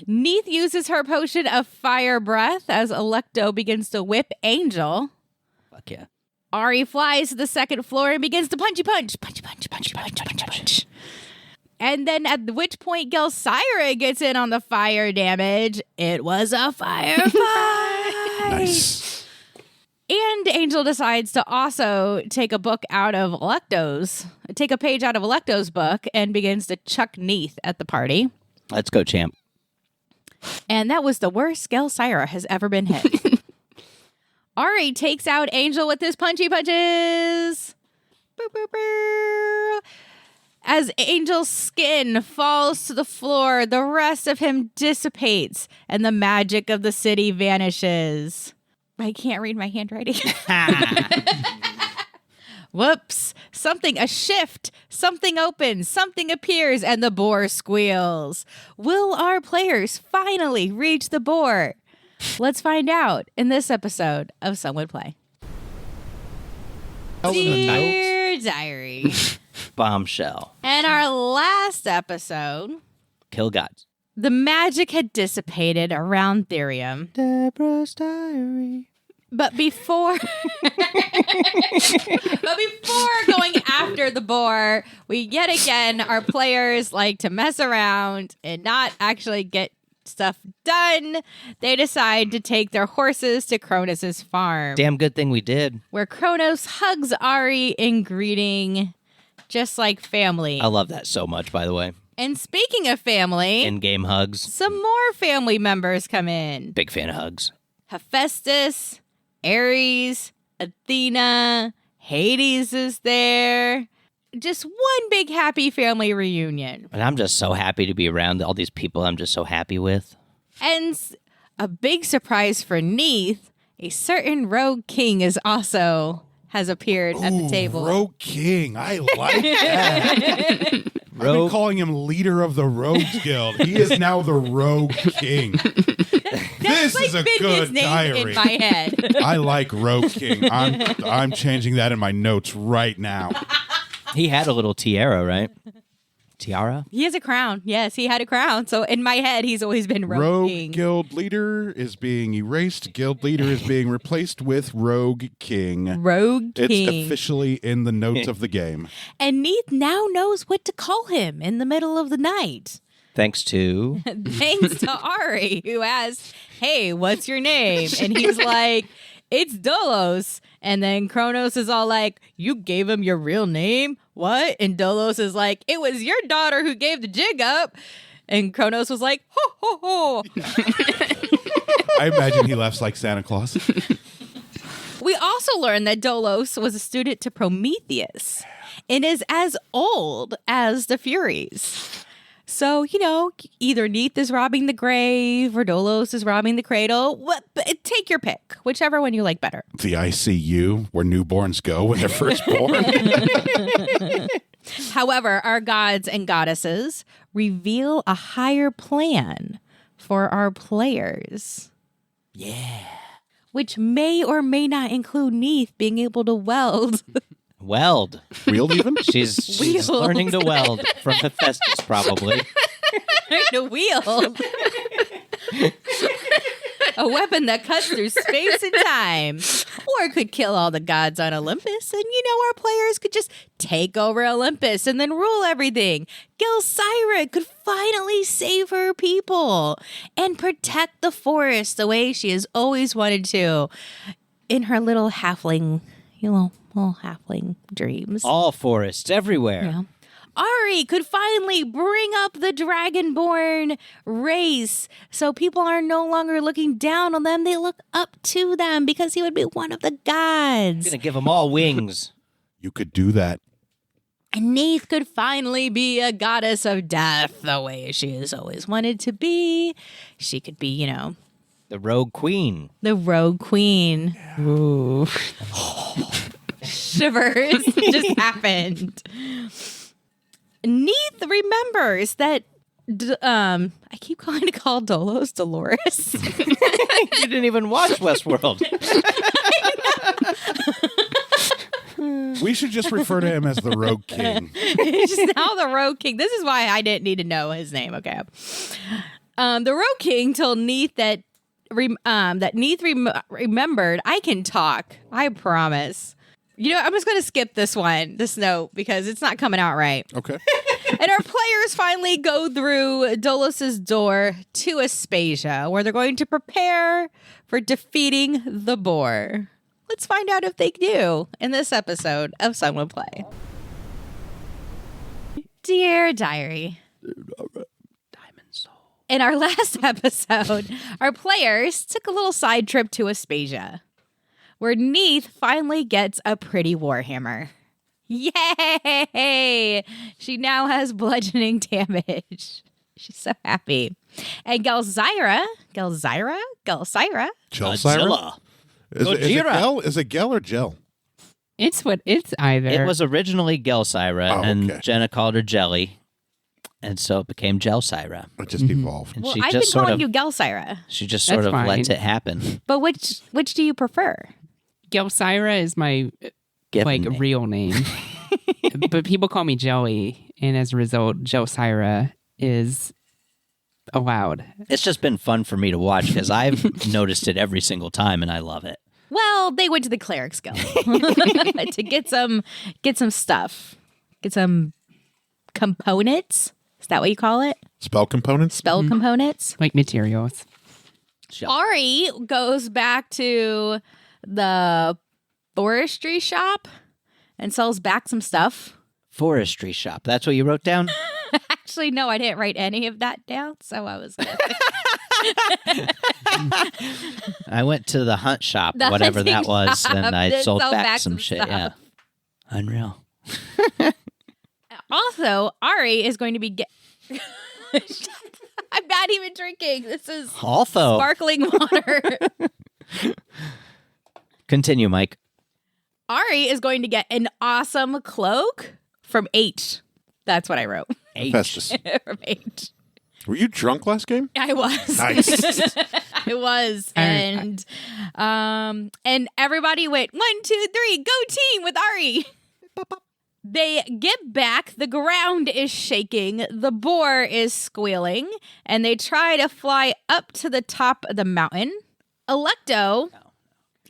Neith uses her potion of fire breath as Electo begins to whip Angel. Fuck yeah. Ari flies to the second floor and begins to punchy punch. And then at which point Gelsira gets in on the fire damage. It was a firefight. Nice. And Angel decides to also take a page out of Electo's book and begins to chuck Neith at the party. Let's go, champ. And that was the worst Gelsira has ever been hit. Ari takes out Angel with his punchy punches. Boop, boop, boop. As Angel's skin falls to the floor, the rest of him dissipates and the magic of the city vanishes. I can't read my handwriting. Whoops. A shift. Something opens. Something appears and the boar squeals. Will our players finally reach the boar? Let's find out in this episode of Some Would Play. Dear Diary. Bombshell. And our last episode, Kill gods. the magic had dissipated around Therium. Debrah's diary. But before going after the boar, we yet again, our players like to mess around and not actually get stuff done. They decide to take their horses to Kronos' farm, Damn good thing we did. where Kronos hugs Ari in greeting, just like family. I love that so much, by the way. And speaking of family, In-game hugs. some more family members come in. Big fan of hugs. Hephaestus, Ares, Athena, Hades is there. Just one big happy family reunion. And I'm just so happy to be around all these people I'm just so happy with. And a big surprise for Neith, a certain rogue king has appeared at the table. Rogue King. I like that. I've been Rogue. calling him leader of the Rogues Guild. He is now the Rogue King. This is a been good his name diary. in my head. I like Rogue King. I'm changing that in my notes right now. He had a little tiara, right? Tiara? He has a crown. Yes, he had a crown. So in my head, he's always been rogue king. Guild leader is being erased. Guild leader is being replaced with Rogue King. Rogue It's king. officially in the notes of the game. And Neith now knows what to call him in the middle of the night. Thanks to... Thanks to Ari, who asks, "Hey, what's your name?" And he's like, "It's Dolos." And then Kronos is all like, "You gave him your real name? What?" And Dolos is like, "It was your daughter who gave the jig up." And Kronos was like, "Ho, ho, ho." I imagine he laughs like Santa Claus. We also learned that Dolos was a student to Prometheus and is as old as the Furies. So, either Neith is robbing the grave or Dolos is robbing the cradle. Take your pick, whichever one you like better. The ICU, where newborns go when they're first born. However, our gods and goddesses reveal a higher plan for our players. Yeah. Which may or may not include Neith being able to weld. Weld. Wield even? She's Wield. learning to weld from Hephaestus, probably. To wield. A weapon that cuts through space and time. Or it could kill all the gods on Olympus. And, our players could just take over Olympus and then rule everything. Gelsira could finally save her people and protect the forest the way she has always wanted to in her little halfling, little halfling dreams. All forests everywhere. Yeah. Ari could finally bring up the Dragonborn race so people are no longer looking down on them. They look up to them because he would be one of the I'm gods. gonna give them all wings. You could do that. And Neith could finally be a goddess of death the way she has always wanted to be. She could be, The Rogue Queen. the rogue queen. Ooh. Shivers just happened. Neith remembers that I keep calling to call Dolos Dolores. You didn't even watch Westworld. We should just refer to him as the Rogue King. He's just now the Rogue King. This is why I didn't need to know his name. Okay. The Rogue King told Neith that Neith remembered. I can talk. I promise. You know, I'm just going to skip this note, because it's not coming out right. Okay. And our players finally go through Dolos's door to Aspasia, where they're going to prepare for defeating the boar. Let's find out if they do in this episode of Someone Play. Dear Diary. Diamond Soul. In our last episode, our players took a little side trip to Aspasia, where Neith finally gets a pretty warhammer. Yay! She now has bludgeoning damage. She's so happy. And Gelsira? Gelsira? Godzilla. Is it Gel or Gel? It's either. It was originally Gelsira, and Jenna called her Jelly, and so it became Gelsira. It just evolved. And Well, she I've just been calling sort you of, Gelsira. she just That's sort of fine. lets it happen. But which do you prefer? Gelsira is my Given name. real name. But people call me Jelly, and as a result, Gelsira is allowed. It's just been fun for me to watch because I've noticed it every single time, and I love it. Well, they went to the Cleric's Guild to get some stuff. Get some components. Is that what you call it? Spell components? Spell components? Like materials. Ari goes back to the forestry shop and sells back some stuff. Forestry shop. That's what you wrote down? Actually, no, I didn't write any of that down, so I was I went to the hunt shop, The whatever that hunting was, shop and I that sold sold back some shit. stuff. Yeah. Unreal. Also, Ari is going to be I'm not even drinking. This is Also, sparkling water. continue, Mike. Ari is going to get an awesome cloak from H. That's what I wrote. H. Festus. From H. Were you drunk last game? I was. Nice. I was. And everybody went 1, 2, 3, go team with Ari. They get back. The ground is shaking. The boar is squealing. And they try to fly up to the top of the mountain. Electo,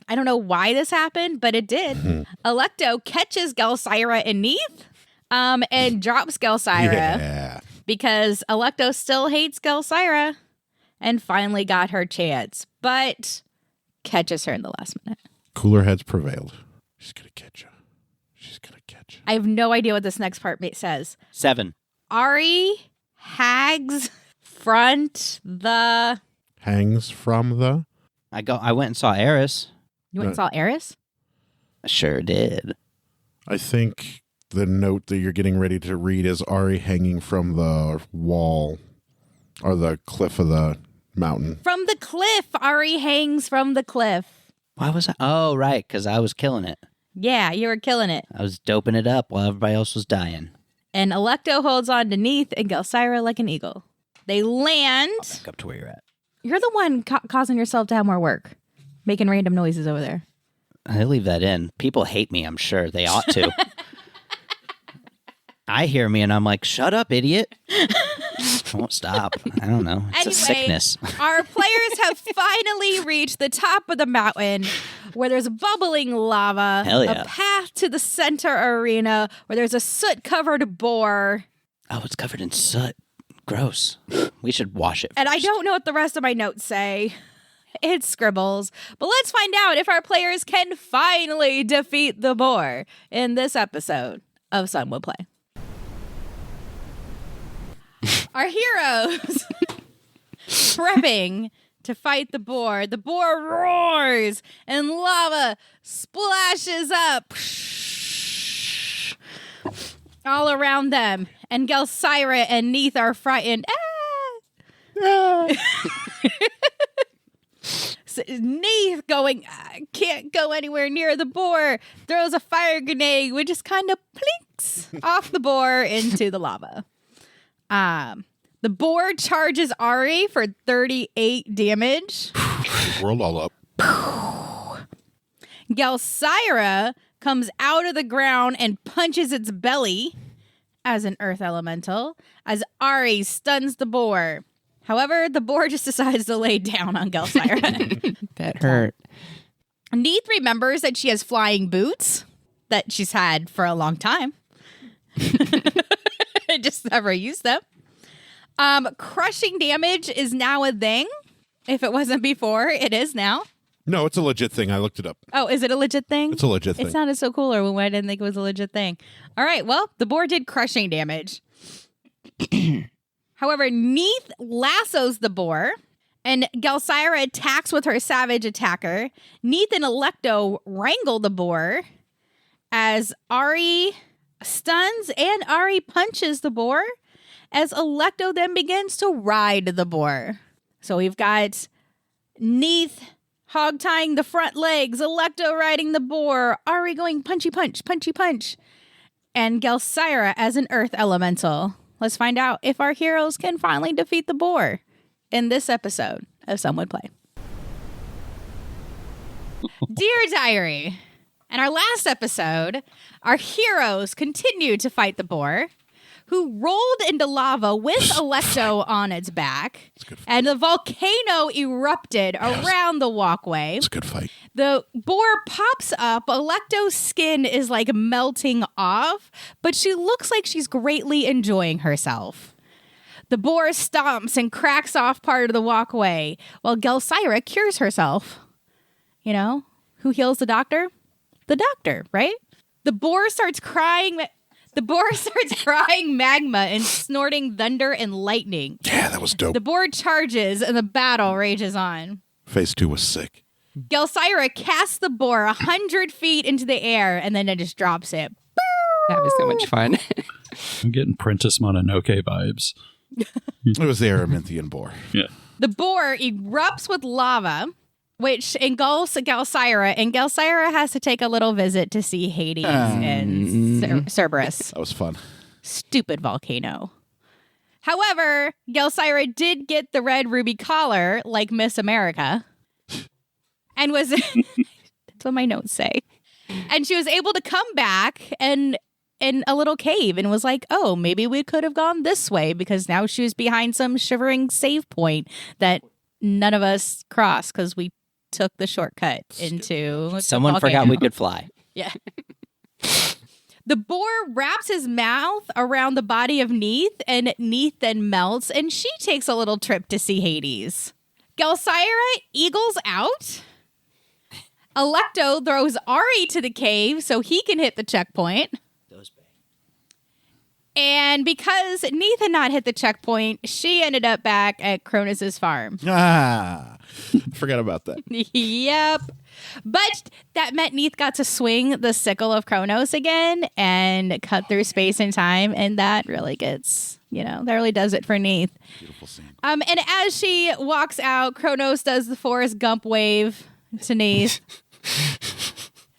I don't know why this happened, but it did. Electo catches Gelsira and Neith and drops Gelsira Yeah. because Electo still hates Gelsira and finally got her chance, but catches her in the last minute. Cooler heads prevailed. She's going to catch you. She's going to catch you. I have no idea what this next part says. 7. Ari hags front the... Hangs from the... I went and saw Eris. You went and saw Eris? I sure did. I think the note that you're getting ready to read is Ari hanging from the wall or the cliff of the mountain. From the cliff. Ari hangs from the cliff. Why was I? Oh, right, because I was killing it. Yeah, you were killing it. I was doping it up while everybody else was dying. And Electo holds on to Neith and Gelsira like an eagle. They land. Back up to where you're at. You're the one causing yourself to have more work, making random noises over there. I leave that in. People hate me, I'm sure. They ought to. I hear me and I'm like, shut up, idiot. Won't stop. I don't know. It's a sickness. Our players have finally reached the top of the mountain where there's bubbling lava, Hell yeah. a path to the center arena where there's a soot-covered boar. Oh, it's covered in soot. Gross. We should wash it And I first. don't know what the rest of my notes say. It's scribbles. But let's find out if our players can finally defeat the boar in this episode of Some Will Play. Our heroes prepping to fight the boar. The boar roars and lava splashes up all around them. And Gelsira and Neith are frightened. So Neith going, I can't go anywhere near the boar, throws a fire grenade, which just kind of plinks off the boar into the lava. The boar charges Ari for 38 damage. Rolled all up. Gelsira comes out of the ground and punches its belly as an earth elemental as Ari stuns the boar. However, the boar just decides to lay down on Gelsira. That hurt. Neith remembers that she has flying boots that she's had for a long time. Just never used them. Crushing damage is now a thing. If it wasn't before, it is now. No, it's a legit thing. I looked it up. Oh, is it a legit thing? It's a legit thing. It sounded so cooler when I didn't think it was a legit thing. All right, well, the boar did crushing damage. However, Neith lassos the boar, and Gelsira attacks with her savage attacker. Neith and Electo wrangle the boar as Ari stuns and Ari punches the boar, as Electo then begins to ride the boar. So we've got Neith hog tying the front legs, Electo riding the boar, Ari going punchy punch, and Gelsira as an earth elemental. Let's find out if our heroes can finally defeat the boar in this episode of Some Would Play. Dear Diary, in our last episode, our heroes continued to fight the boar, who rolled into lava with Electo on its back, and the volcano erupted around the walkway. It's a good fight. The boar pops up. Electo's skin is like melting off, but she looks like she's greatly enjoying herself. The boar stomps and cracks off part of the walkway while Gelsira cures herself. You know, who heals the doctor? The doctor, right? The boar starts crying magma and snorting thunder and lightning. Yeah, that was dope. The boar charges and the battle rages on. Phase 2 was sick. Gelsira casts the boar 100 feet into the air and then it just drops it. That was so much fun. I'm getting Princess Mononoke vibes. It was the Araminthian boar. Yeah. The boar erupts with lava, which engulfs Gelsira, and Gelsira has to take a little visit to see Hades and Cerberus. That was fun. Stupid volcano. However, Gelsira did get the red ruby collar like Miss America. And was that's what my notes say. And she was able to come back and in a little cave and was like, oh, maybe we could have gone this way, because now she was behind some shivering save point that none of us crossed because we took the shortcut into Someone the forgot we could fly. Yeah. The boar wraps his mouth around the body of Neith, and Neith then melts, and she takes a little trip to see Hades. Gelsira eagles out. Electo throws Ari to the cave so he can hit the checkpoint. And because Neith had not hit the checkpoint, she ended up back at Cronus's farm. Forgot about that. Yep. But that meant Neith got to swing the sickle of Kronos again and cut through space and time. And that really gets, that really does it for Neith. Beautiful scene. And as she walks out, Kronos does the Forrest Gump wave to Neith.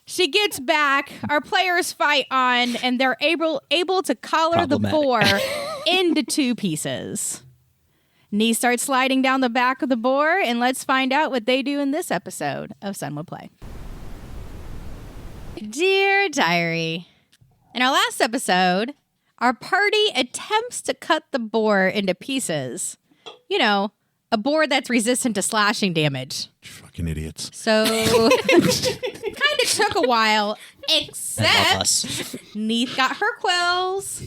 She gets back, our players fight on, and they're able to collar the boar into two pieces. Neith starts sliding down the back of the boar, and let's find out what they do in this episode of Sun Would Play. Dear Diary, in our last episode, our party attempts to cut the boar into pieces. A boar that's resistant to slashing damage. Fucking idiots. So, kind of took a while, except Neith got her quills.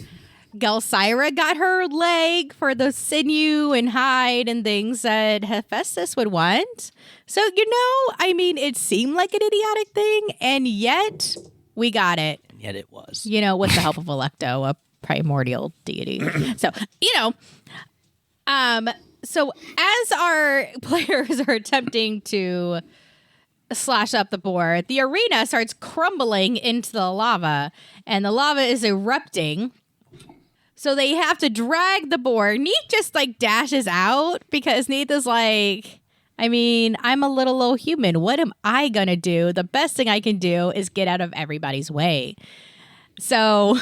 Gelsira got her leg for the sinew and hide and things that Hephaestus would want. So, it seemed like an idiotic thing, and yet we got it. And yet it was. With the help of Electo, a primordial deity. So as our players are attempting to slash up the boar, the arena starts crumbling into the lava, and the lava is erupting. So they have to drag the boar. Neith just dashes out because Neith is like, I'm a little old human. What am I going to do? The best thing I can do is get out of everybody's way. So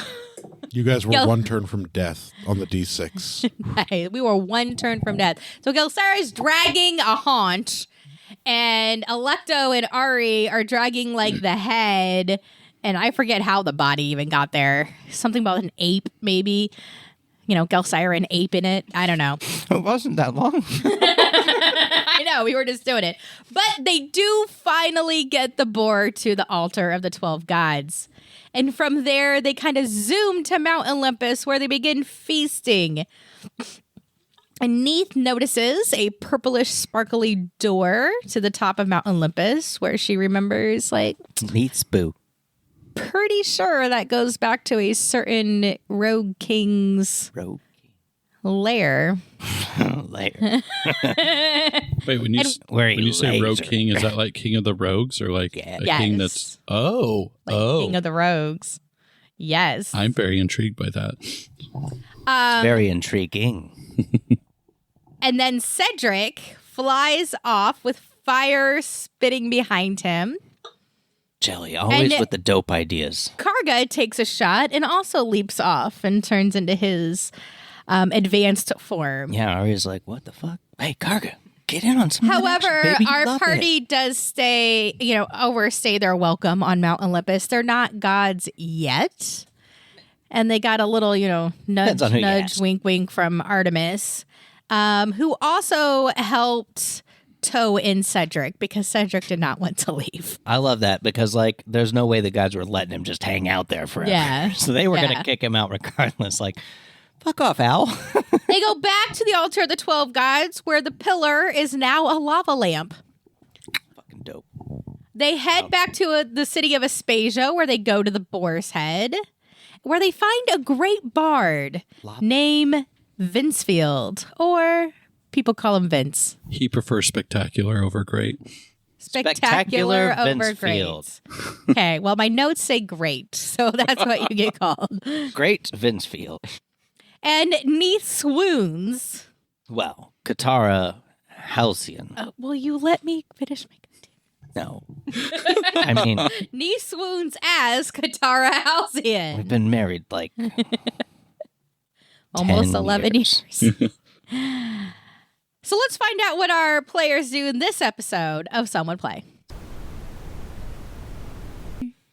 You guys were one turn from death on the D6. Right, we were one turn from death. So Gelsira is dragging a haunch, and Alecto and Ari are dragging like the head, and I forget how the body even got there. Something about an ape, maybe. Gelsira and ape in it. I don't know. It wasn't that long. I know, we were just doing it. But they do finally get the boar to the altar of the 12 gods. And from there, they kind of zoom to Mount Olympus, where they begin feasting. And Neith notices a purplish, sparkly door to the top of Mount Olympus, where she remembers, Neith's boo. Pretty sure that goes back to a certain rogue king's lair. Lair. Wait, when you say Rogue laser. King, is that like King of the Rogues or like a king that's King of the Rogues. Yes. I'm very intrigued by that. Very intriguing. And then Cedric flies off with fire spitting behind him. Jelly, always And- with the dope ideas. Karga takes a shot and also leaps off and turns into his advanced form. Yeah, Arya's like, what the fuck? Hey, Karga, get in on some However, action, baby. our Love party it. does overstay their welcome on Mount Olympus. They're not gods yet. And they got a little, nudge, Depends on who you nudge, ask. wink, wink from Artemis, who also helped tow in Cedric because Cedric did not want to leave. I love that because, there's no way the guys were letting him just hang out there forever. Yeah. So they were going to kick him out regardless. Fuck off, Al. They go back to the altar of the 12 gods, where the pillar is now a lava lamp. Fucking dope. They head back to the city of Aspasia, where they go to the Boar's Head, where they find a great bard named Vincefield, or people call him Vince. He prefers spectacular over great. Spectacular over Vincefield. great. Okay, well, my notes say great, so that's what you get called. Great Vincefield. And Neith swoons. Well, Katara Halcyon. Will you let me finish my No. I mean, Neith swoons as Katara Halcyon. we've been married Almost 10 11 years. So let's find out what our players do in this episode of Someone Play.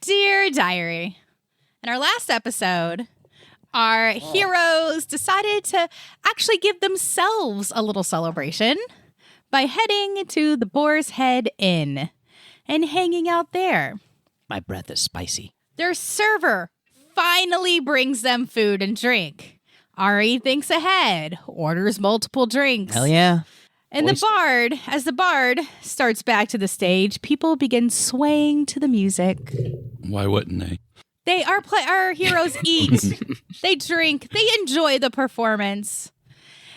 Dear Diary, in our last episode, our heroes decided to actually give themselves a little celebration by heading to the Boar's Head Inn and hanging out there. My breath is spicy. Their server finally brings them food and drink. Ari thinks ahead, orders multiple drinks. Hell yeah. And as the bard starts back to the stage, people begin swaying to the music. Why wouldn't they? Our heroes eat, they drink, they enjoy the performance.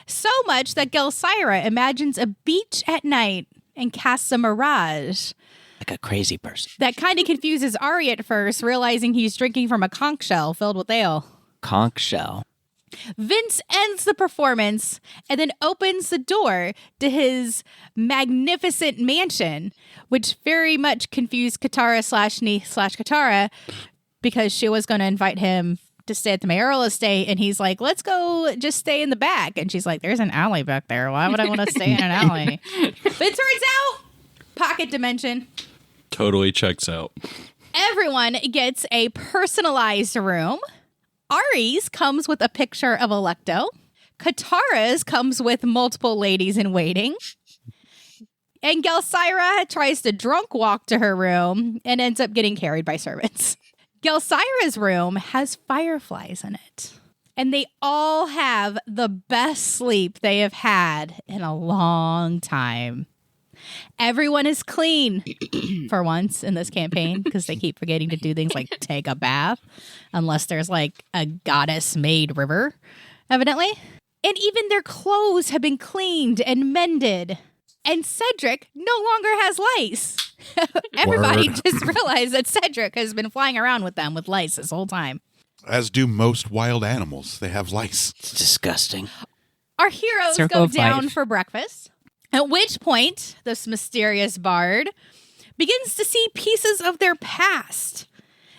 So much that Gelsira imagines a beach at night and casts a mirage. Like a crazy person. That kind of confuses Ari at first, realizing he's drinking from a conch shell filled with ale. Conch shell. Vince ends the performance and then opens the door to his magnificent mansion, which very much confused Katara/Neith/Katara because she was going to invite him to stay at the mayoral estate, and he's like, let's go just stay in the back. And she's like, there's an alley back there. Why would I want to stay in an alley? But it turns out, pocket dimension. Totally checks out. Everyone gets a personalized room. Ari's comes with a picture of Alecto. Katara's comes with multiple ladies in waiting. And Gelsira tries to drunk walk to her room and ends up getting carried by servants. Gelsira's room has fireflies in it. And they all have the best sleep they have had in a long time. Everyone is clean for once in this campaign because they keep forgetting to do things like take a bath unless there's like a goddess made river, evidently. And even their clothes have been cleaned and mended. And Cedric no longer has lice. Everybody just realized that Cedric has been flying around with them with lice this whole time. As do most wild animals. They have lice. It's disgusting. Our heroes Circle go of down life. for breakfast, at which point this mysterious bard begins to see pieces of their past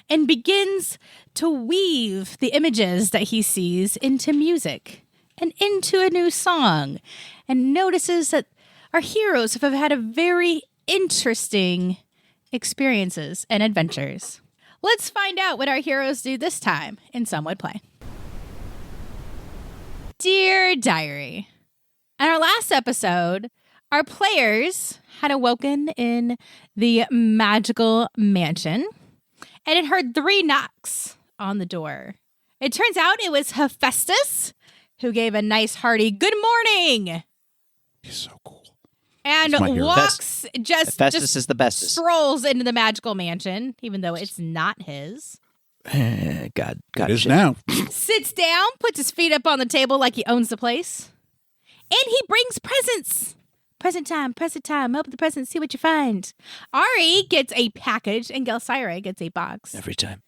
and begins to weave the images that he sees into music and into a new song, and notices that our heroes have had a very interesting experiences and adventures. Let's find out what our heroes do this time in Some Would Play. Dear Diary, in our last episode, our players had awoken in the magical mansion and had heard 3 knocks on the door. It turns out it was Hephaestus, who gave a nice hearty good morning. He's so cool. And He's my hero. walks Hephaestus is the bestest. strolls into the magical mansion, even though it's not his. God, It is now. Sits down, puts his feet up on the table like he owns the place. And he brings presents. Present time. Open the presents, see what you find. Ari gets a package and Gelsira gets a box. Every time.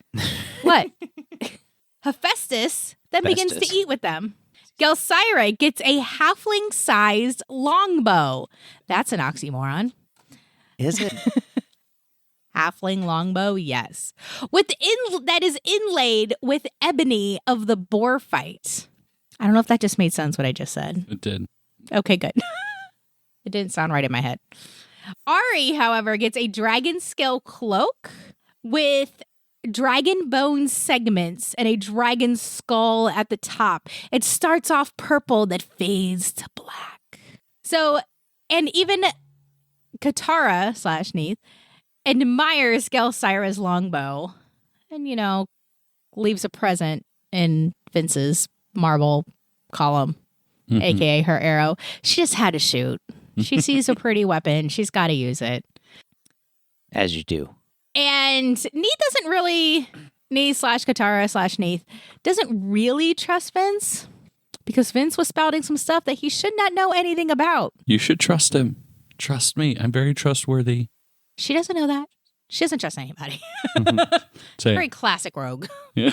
What? Hephaestus then begins to eat with them. Gelsira gets a halfling-sized longbow. That's an oxymoron. Is it? Halfling longbow, yes. That is inlaid with ebony of the boar fight. I don't know if that just made sense what I just said. It did. Okay, good. It didn't sound right in my head. Ari, however, gets a dragon scale cloak with dragon bone segments and a dragon skull at the top. It starts off purple that fades to black. So, and even Katara / Neith admires Gelsira's longbow and, leaves a present in Vince's marble column, aka her arrow. She just had to shoot. She sees a pretty weapon. She's got to use it. As you do. And Neith doesn't really, Neith / Neith doesn't really trust Vince because Vince was spouting some stuff that he should not know anything about. You should trust him. Trust me. I'm very trustworthy. She doesn't know that. She doesn't trust anybody. Say Very classic rogue. Yeah.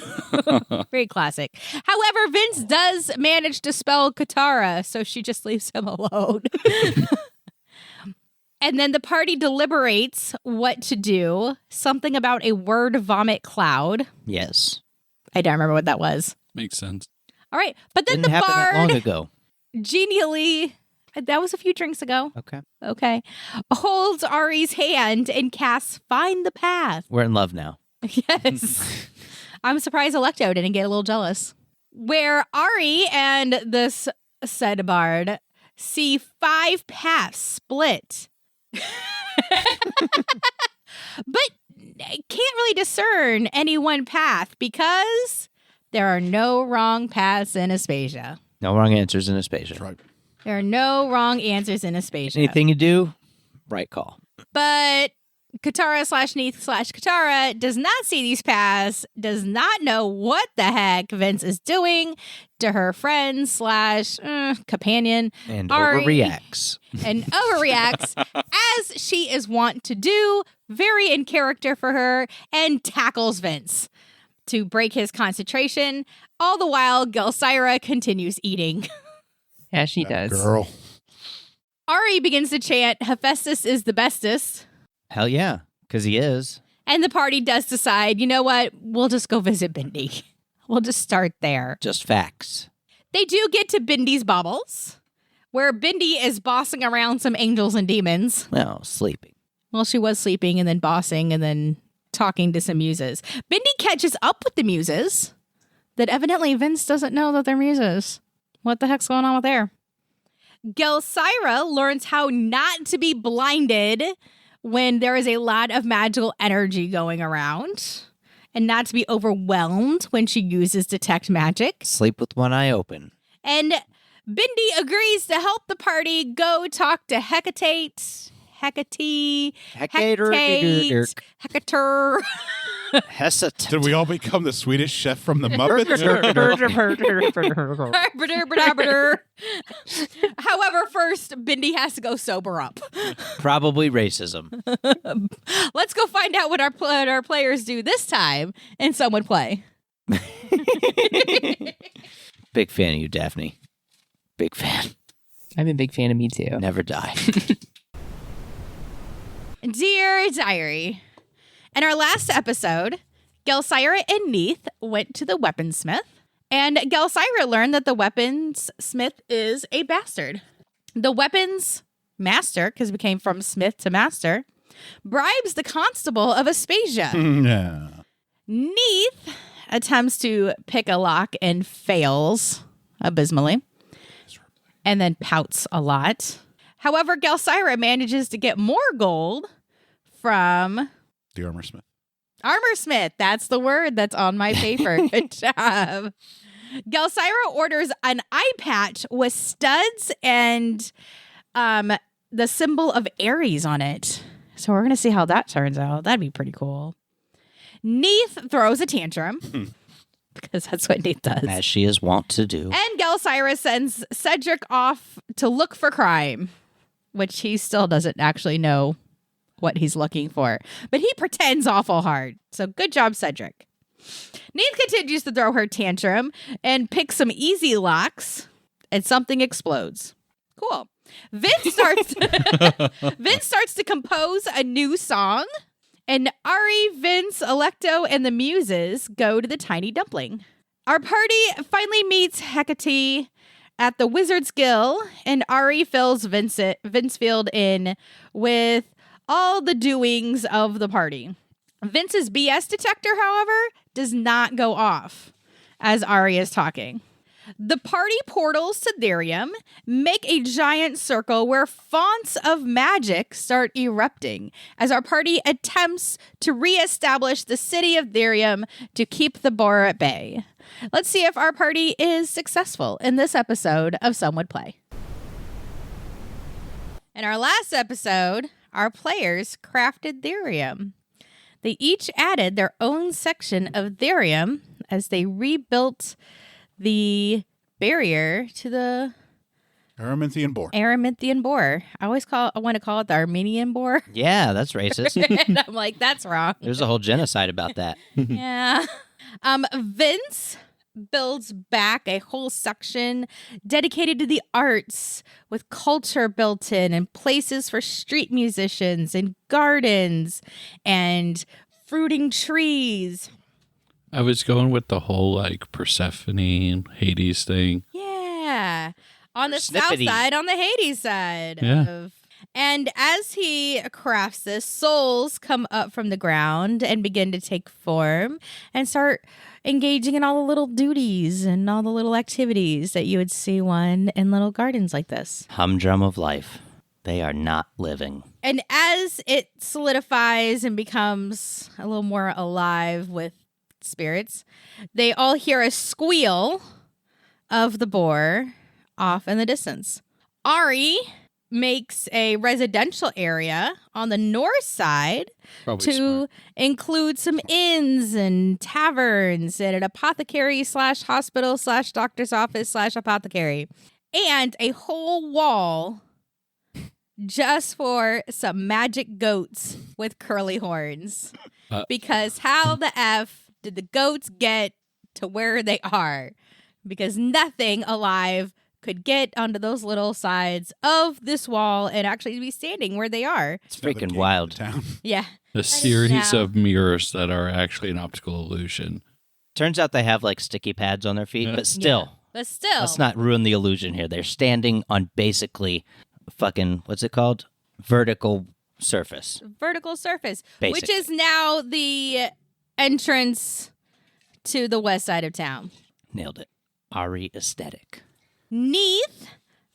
Very classic. However, Vince does manage to spell Katara, so she just leaves him alone. And then the party deliberates what to do. Something about a word vomit cloud. Yes. I don't remember what that was. Makes sense. All right. But then Didn't happen that long bard ago. genially, that was a few drinks ago. Okay. Holds Ari's hand and casts Find the Path. We're in love now. Yes. I'm surprised Electo didn't get a little jealous. Where Ari and this said bard see 5 paths split. But can't really discern any one path because there are no wrong paths in Aspasia. No wrong answers in Aspasia. That's right. There are no wrong answers in Aspasia. Anything you do, right call. But Katara / Neith / Katara does not see these paths, does not know what the heck Vince is doing to her friend / companion. And Ari, overreacts. And overreacts, as she is wont to do, very in character for her, and tackles Vince to break his concentration. All the while, Gelsira continues eating. Yeah, she That does. Girl. Ari begins to chant, Hephaestus is the bestest. Hell yeah, because he is. And the party does decide, you know what? We'll just go visit Bindi. We'll just start there. Just facts. They do get to Bindi's baubles, where Bindi is bossing around some angels and demons. Well, sleeping. Well, she was sleeping and then bossing and then talking to some muses. Bindi catches up with the muses that evidently Vince doesn't know that they're muses. What the heck's going on with there? Gelsira learns how not to be blinded when there is a lot of magical energy going around and not to be overwhelmed when she uses detect magic. Sleep with one eye open. And Bindi agrees to help the party go talk to Hecate. Hecater. Hesitant. Did we all become the Swedish chef from the Muppets? However, first, Bindi has to go sober up. Probably racism. Let's go find out what our players do this time and Some Would Play. Big fan of you, Daphne. Big fan. I'm a big fan of me too. Never die. Dear Diary, in our last episode, Gelsira and Neith went to the weaponsmith, and Gelsira learned that the weaponsmith is a bastard. The weapons master, because we came from smith to master, bribes the constable of Aspasia. Yeah. Neith attempts to pick a lock and fails abysmally, and then pouts a lot. However, Gelsira manages to get more gold from The armorsmith. Armorsmith. That's the word that's on my paper. Good job. Gelsira orders an eye patch with studs and the symbol of Aries on it. So we're going to see how that turns out. That'd be pretty cool. Neith throws a tantrum because that's what Neith does. As she is wont to do. And Gelsira sends Cedric off to look for crime, which he still doesn't actually know what he's looking for. But he pretends awful hard. So good job, Cedric. Neith continues to throw her tantrum and pick some easy locks, and something explodes. Cool. Vince starts to compose a new song, and Ari, Vince, Electo, and the Muses go to the Tiny Dumpling. Our party finally meets Hecate at the Wizard's Guild, and Ari fills Vincefield in with all the doings of the party. Vince's BS detector, however, does not go off as Ari is talking. The party portals to Therium make a giant circle where fonts of magic start erupting as our party attempts to reestablish the city of Therium to keep the boar at bay. Let's see if our party is successful in this episode of Some Would Play. In our last episode, our players crafted Therium. They each added their own section of Therium as they rebuilt the barrier to the Araminthian boar. Araminthian boar. I want to call it the Armenian boar. Yeah, that's racist. And I'm like, that's wrong. There's a whole genocide about that. Yeah. Vince builds back a whole section dedicated to the arts with culture built in and places for street musicians and gardens and fruiting trees. I was going with the whole like Persephone and Hades thing. Yeah. On the Snippety. south side, on the Hades side. Yeah. And as he crafts this, souls come up from the ground and begin to take form and start engaging in all the little duties and all the little activities that you would see one in little gardens like this. Humdrum of life. They are not living. And as it solidifies and becomes a little more alive with spirits, they all hear a squeal of the boar off in the distance. Ari makes a residential area on the north side Probably to smart. include some inns and taverns and an apothecary / hospital / doctor's office / apothecary, and a whole wall just for some magic goats with curly horns. Because how the F did the goats get to where they are? Because nothing alive could get onto those little sides of this wall and actually be standing where they are. It's freaking wild. Town. Yeah. A series now. of mirrors that are actually an optical illusion. Turns out they have like sticky pads on their feet, Yeah. but still, Yeah. But still. let's not ruin the illusion here. They're standing on basically fucking, what's it called? Vertical surface. Vertical surface, Basic. which is now the entrance to the west side of town. Nailed it. Ari aesthetic. Neith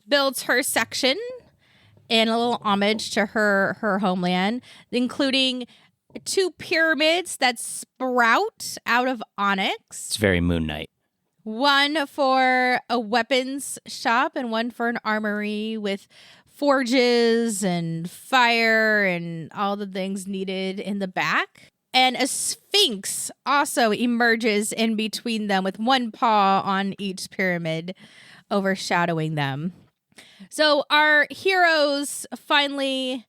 builds her section in a little homage to her homeland, including 2 pyramids that sprout out of onyx. It's very Moon Knight. One for a weapons shop and one for an armory with forges and fire and all the things needed in the back. And a sphinx also emerges in between them with one paw on each pyramid, overshadowing them. So our heroes finally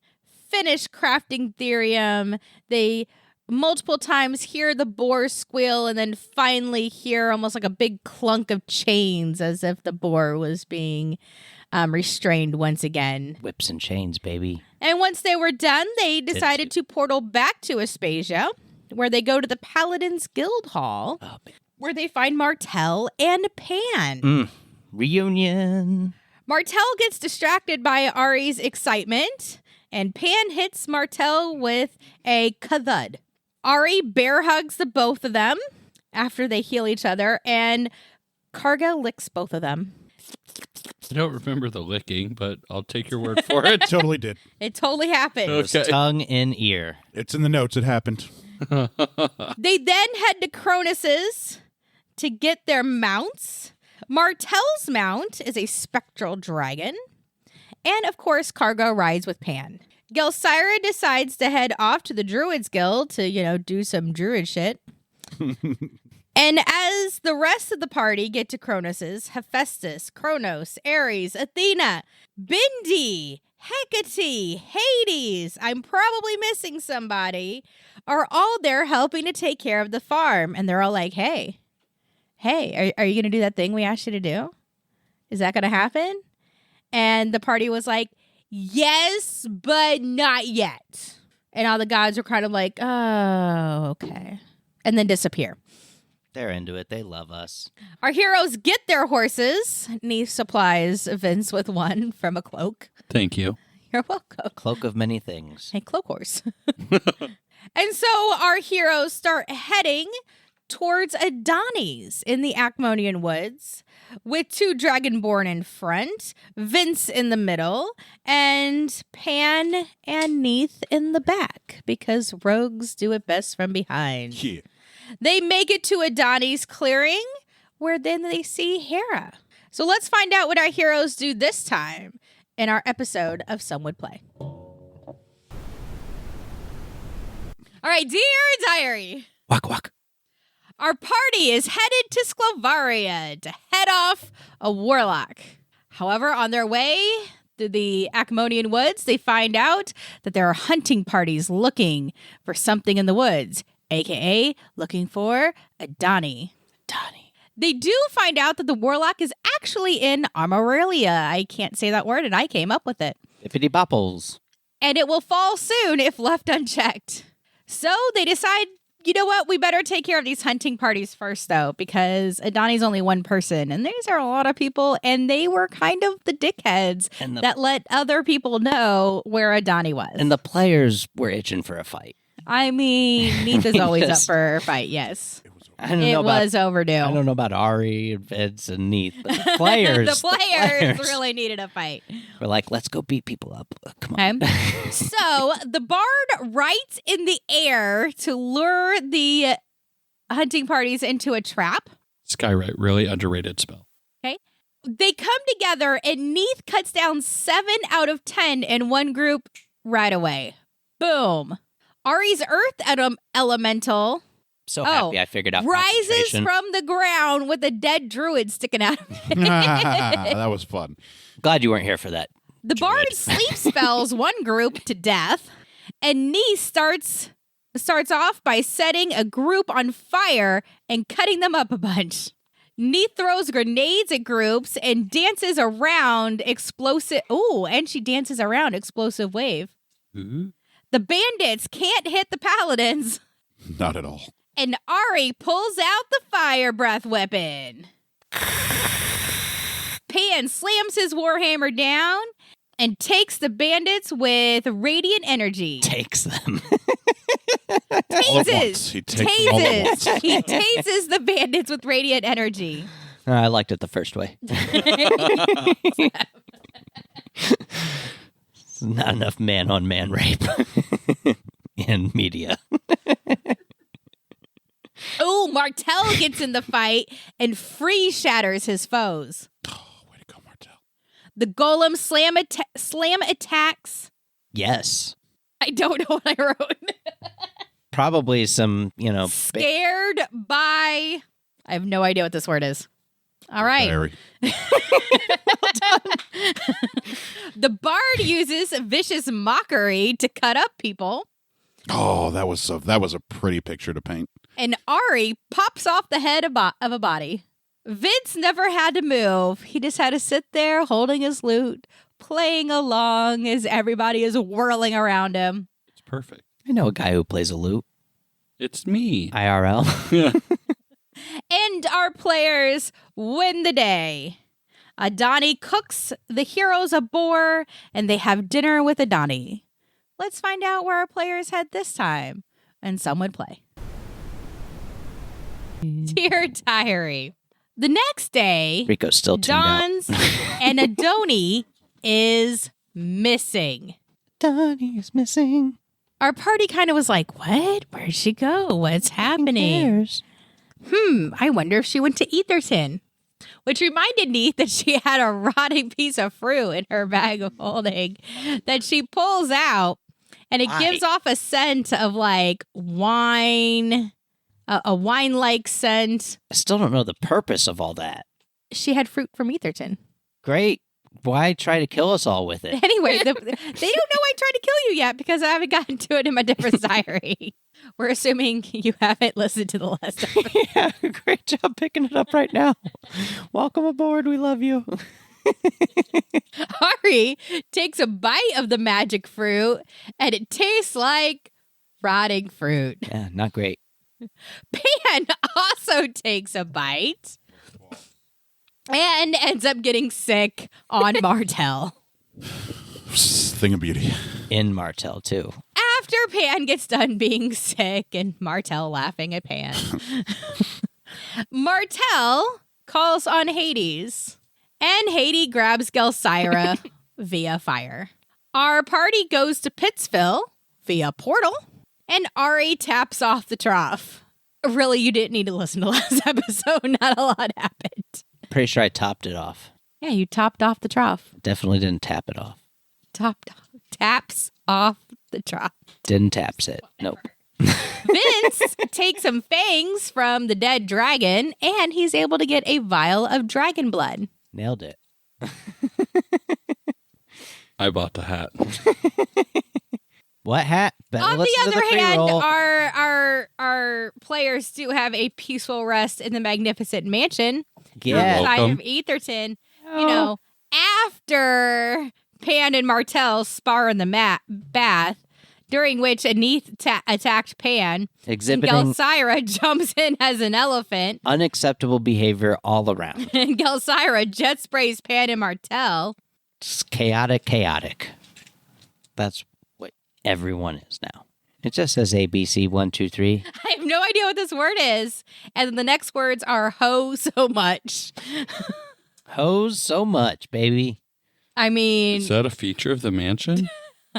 finish crafting Therium. They multiple times hear the boar squeal and then finally hear almost like a big clunk of chains as if the boar was being restrained once again. Whips and chains, baby. And once they were done, they decided to portal back to Aspasia, where they go to the Paladins Guild Hall, where they find Martell and Pan. Reunion. Martell gets distracted by Ari's excitement, and Pan hits Martell with a kathud. Ari bear hugs the both of them after they heal each other, and Karga licks both of them. I don't remember the licking, but I'll take your word for it. Totally did. It totally happened. It was tongue in ear. It's in the notes. It happened. They then head to Cronus's to get their mounts. Martell's mount is a spectral dragon. And, of course, Karga rides with Pan. Gelsira decides to head off to the Druids Guild to, do some druid shit. And as the rest of the party get to Cronus's, Hephaestus, Kronos, Ares, Athena, Bindi, Hecate, Hades, I'm probably missing somebody, are all there helping to take care of the farm. And they're all like, hey, are you going to do that thing we asked you to do? Is that going to happen? And the party was like, yes, but not yet. And all the gods were kind of like, oh, okay. And then disappear. They're into it. They love us. Our heroes get their horses. Neith supplies Vince with one from a cloak. Thank you. You're welcome. Cloak of many things. A cloak horse. And so our heroes start heading towards Adonis in the Acmonian woods, with 2 dragonborn in front, Vince in the middle, and Pan and Neith in the back, because rogues do it best from behind. Yeah. They make it to Adonis' clearing, where then they see Hera. So let's find out what our heroes do this time in our episode of Some Would Play. All right, Dear Diary. Walk, walk. Our party is headed to Sclavaria to head off a warlock. However, on their way to the Acmonian woods, they find out that there are hunting parties looking for something in the woods, a.k.a. looking for Adani. They do find out that the warlock is actually in Armorelia. I can't say that word, and I came up with it. Bippity bopples. And it will fall soon if left unchecked. So they decide, you know what? We better take care of these hunting parties first, though, because Adani's only one person, and these are a lot of people, and they were kind of the dickheads that let other people know where Adani was. And the players were itching for a fight. I mean, Neith is always up for a fight, yes. It was overdue. I don't know about Ari and Vince and Neith, but the players. the players really needed a fight. We're like, let's go beat people up. Come on. Okay. So the bard writes in the air to lure the hunting parties into a trap. Skywrite, really underrated spell. Okay. They come together and Neith cuts down 7 out of 10 in one group right away. Boom. Ari's earth elemental. So happy I figured out rises concentration. from the ground with a dead druid sticking out of it. That was fun. Glad you weren't here for that. The bard sleep spells one group to death, and Neith starts off by setting a group on fire and cutting them up a bunch. Neith throws grenades at groups and dances around explosive. Ooh, and she dances around explosive wave. Mm-hmm. The bandits can't hit the paladins. Not at all. And Ari pulls out the fire breath weapon. Pan slams his warhammer down and takes the bandits with radiant energy. Takes them. All at once. He takes them all at once. He tases the bandits with radiant energy. I liked it the first way. Not enough man-on-man rape in media. Oh, Martell gets in the fight and freeze shatters his foes. Oh, way to go, Martell. The golem slam attacks. Yes. I don't know what I wrote. Probably some, Scared by... I have no idea what this word is. All right. Very. The bard uses vicious mockery to cut up people. Oh, that was a pretty picture to paint. And Ari pops off the head of a body. Vince never had to move. He just had to sit there holding his lute, playing along as everybody is whirling around him. It's perfect. I know a guy who plays a lute. It's me. IRL. Yeah. And our players win the day. Adani cooks the heroes a boar, and they have dinner with Adani. Let's find out where our players head this time. And some would play. Dear Diary. The next day, Rico's still tuned out. Don's and Adoni is missing. Donnie is missing. Our party kind of was like, what? Where'd she go? What's happening? I wonder if she went to Etherton. Which reminded Neith that she had a rotting piece of fruit in her bag of holding that she pulls out, and it gives off a scent of like wine, a wine-like scent. I still don't know the purpose of all that. She had fruit from Etherton. Great. Why try to kill us all with it? Anyway, they don't know I tried to kill you yet because I haven't gotten to it in my different diary. We're assuming you haven't listened to the last episode. Yeah, great job picking it up right now. Welcome aboard. We love you. Ari takes a bite of the magic fruit, and it tastes like rotting fruit. Yeah, not great. Pan also takes a bite and ends up getting sick on Martell. Thing of beauty. In Martell, too. After Pan gets done being sick and Martell laughing at Pan, Martell calls on Hades, and Hades grabs Gelsira via fire. Our party goes to Pittsville via portal, and Ari taps off the trough. Really, you didn't need to listen to last episode. Not a lot happened. Pretty sure I topped it off. Yeah, you topped off the trough. Definitely didn't tap it off. Taps off the trough. Didn't taps it. Nope. Vince takes some fangs from the dead dragon, and he's able to get a vial of dragon blood. Nailed it. I bought the hat. What hat? On the other hand, our players do have a peaceful rest in the magnificent mansion Yeah. outside Welcome. of Etherton. You know, after Pan and Martell spar in the bath, during which Aneath attacked Pan, Exhibiting and Gelsira jumps in as an elephant, unacceptable behavior all around. and Gelsira jet sprays Pan and Martell. It's chaotic. That's what everyone is now. It just says ABC 1, 2, 3. I have no idea what this word is. And then the next words are ho so much. Hose so much, baby. I mean, Is that a feature of the mansion?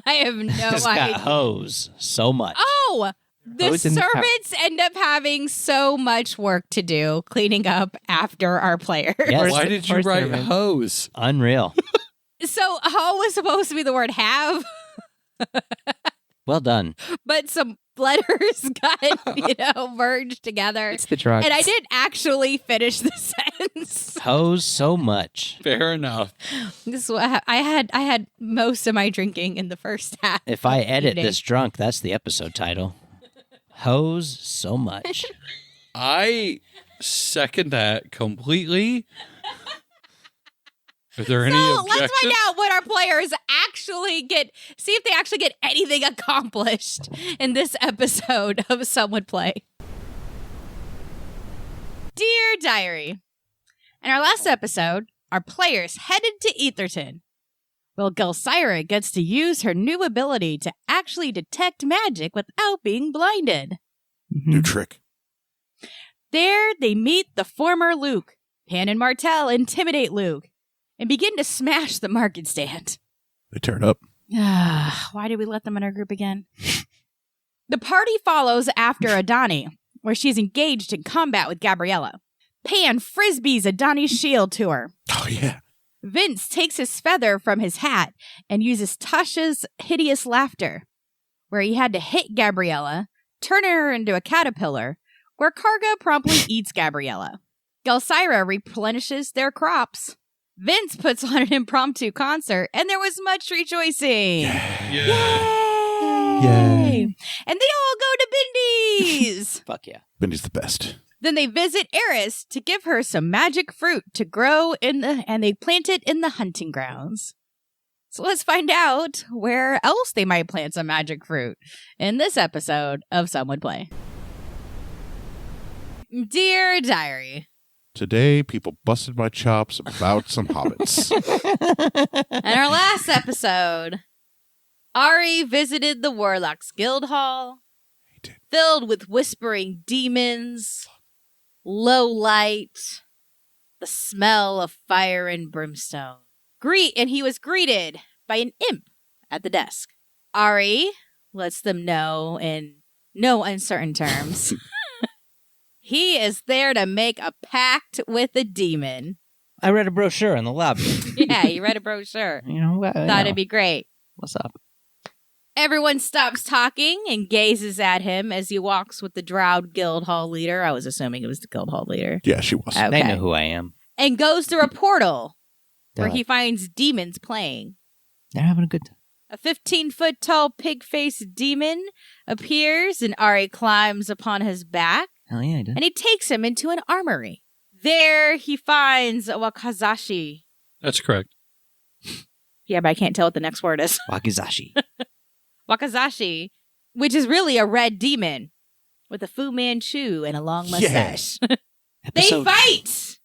I have no It's idea. got hose so much. Oh, the Hose in the servants end up having so much work to do cleaning up after our players. Yes. Why did you First write servant. hose? Unreal. So ho was supposed to be the word have, Well done. but some letters got, merged together. It's the drugs. And I didn't actually finish the sentence. Hose so much. Fair enough. This is what I had most of my drinking in the first half. If I edit evening. this drunk, that's the episode title. Hose so much. I second that completely. Are there any So objections? let's find out what our players actually get. See if they actually get anything accomplished in this episode of Some Would Play. Dear Diary, in our last episode, our players headed to Etherton. Well, Gelsira gets to use her new ability to actually detect magic without being blinded. New trick. There, they meet the former Luke. Pan and Martell intimidate Luke and begin to smash the market stand. They tear it up. Why did we let them in our group again? The party follows after Adani, where she's engaged in combat with Gabriella. Pan frisbees Adani's shield to her. Oh, yeah. Vince takes his feather from his hat and uses Tasha's hideous laughter, where he had to hit Gabriella, turning her into a caterpillar, where Karga promptly eats Gabriella. Gelsira replenishes their crops. Vince puts on an impromptu concert, and there was much rejoicing. Yeah. Yay! And they all go to Bindy's. Fuck yeah. Bendy's the best. Then they visit Eris to give her some magic fruit to grow and they plant it in the hunting grounds. So let's find out where else they might plant some magic fruit in this episode of Some Would Play. Dear Diary, Today, people busted my chops about some hobbits. in our last episode, Ari visited the Warlocks Guild Hall, filled with whispering demons, low light, the smell of fire and brimstone. And he was greeted by an imp at the desk. Ari lets them know in no uncertain terms. He is there to make a pact with a demon. I read a brochure in the lobby. Yeah, you read a brochure. Thought it'd be great. What's up? Everyone stops talking and gazes at him as he walks with the Drow Guild Hall leader. I was assuming it was the Guild Hall leader. Yeah, she was. Okay. They know who I am. And goes through a portal where They're he finds demons playing. They're having a good time. A 15-foot tall pig-faced demon appears and Ari climbs upon his back. Hell yeah, I did. And he takes him into an armory. There he finds a Wakazashi. That's correct. Yeah, but I can't tell what the next word is. Wakizashi. Wakazashi, which is really a red demon with a Fu Manchu and a long mustache. They fight!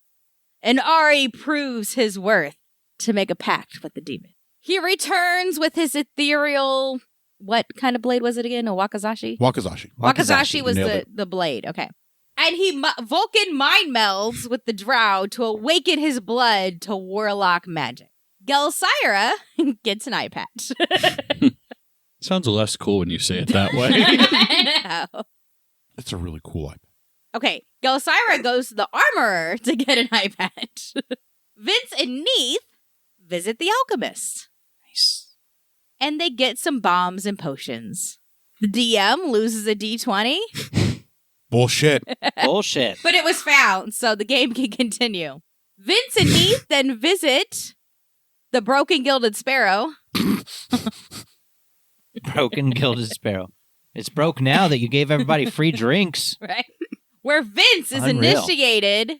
And Ari proves his worth to make a pact with the demon. He returns with his ethereal... What kind of blade was it again? A Wakazashi? Wakazashi. Wakazashi was Nailed the blade. Okay. And he Vulcan mind melds with the Drow to awaken his blood to warlock magic. Gelsira gets an eye patch. Sounds less cool when you say it that way. I know. It's a really cool eye. Okay. Gelsira goes to the armorer to get an eye patch. Vince and Neith visit the alchemist. Nice. And they get some bombs and potions. The DM loses a D20. Bullshit. Bullshit. But it was found, so the game can continue. Vince and Neith then visit the Broken Gilded Sparrow. Broken Gilded Sparrow. It's broke now that you gave everybody free drinks. Right? Where Vince is Unreal. initiated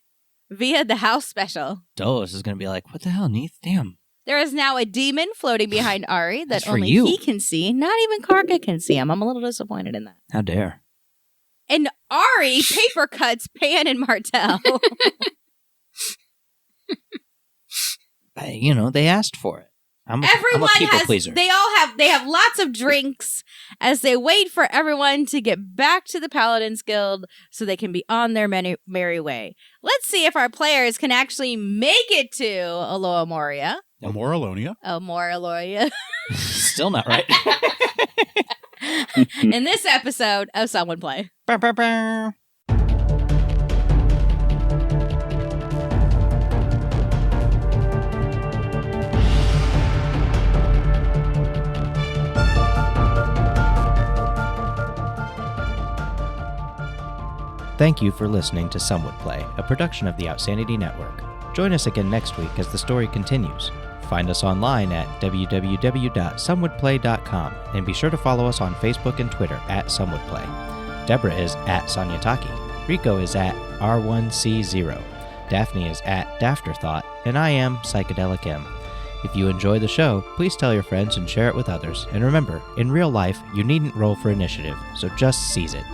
via the house special. Dolos is going to be like, what the hell, Neith? Damn. There is now a demon floating behind Ari That's that for only you. he can see. Not even Karka can see him. I'm a little disappointed in that. How dare. And Ari paper cuts Pan and Martell. They asked for it. I'm a people pleaser. They have lots of drinks as they wait for everyone to get back to the Paladins Guild so they can be on their merry way. Let's see if our players can actually make it to Aloha Moria. Amoralonia. Moria. Still not right. In this episode of Someone Play. Bow, bow, bow. Thank you for listening to Some Would Play, a production of the Outsanity Network. Join us again next week as the story continues. Find us online at www.somewouldplay.com and be sure to follow us on Facebook and Twitter at SomeWouldPlay. Debrah is at Sanyataki, Rico is at R1C0, Daphne is at Dafterthought, and I am Psychedelic M. If you enjoy the show, please tell your friends and share it with others. And remember, in real life, you needn't roll for initiative, so just seize it.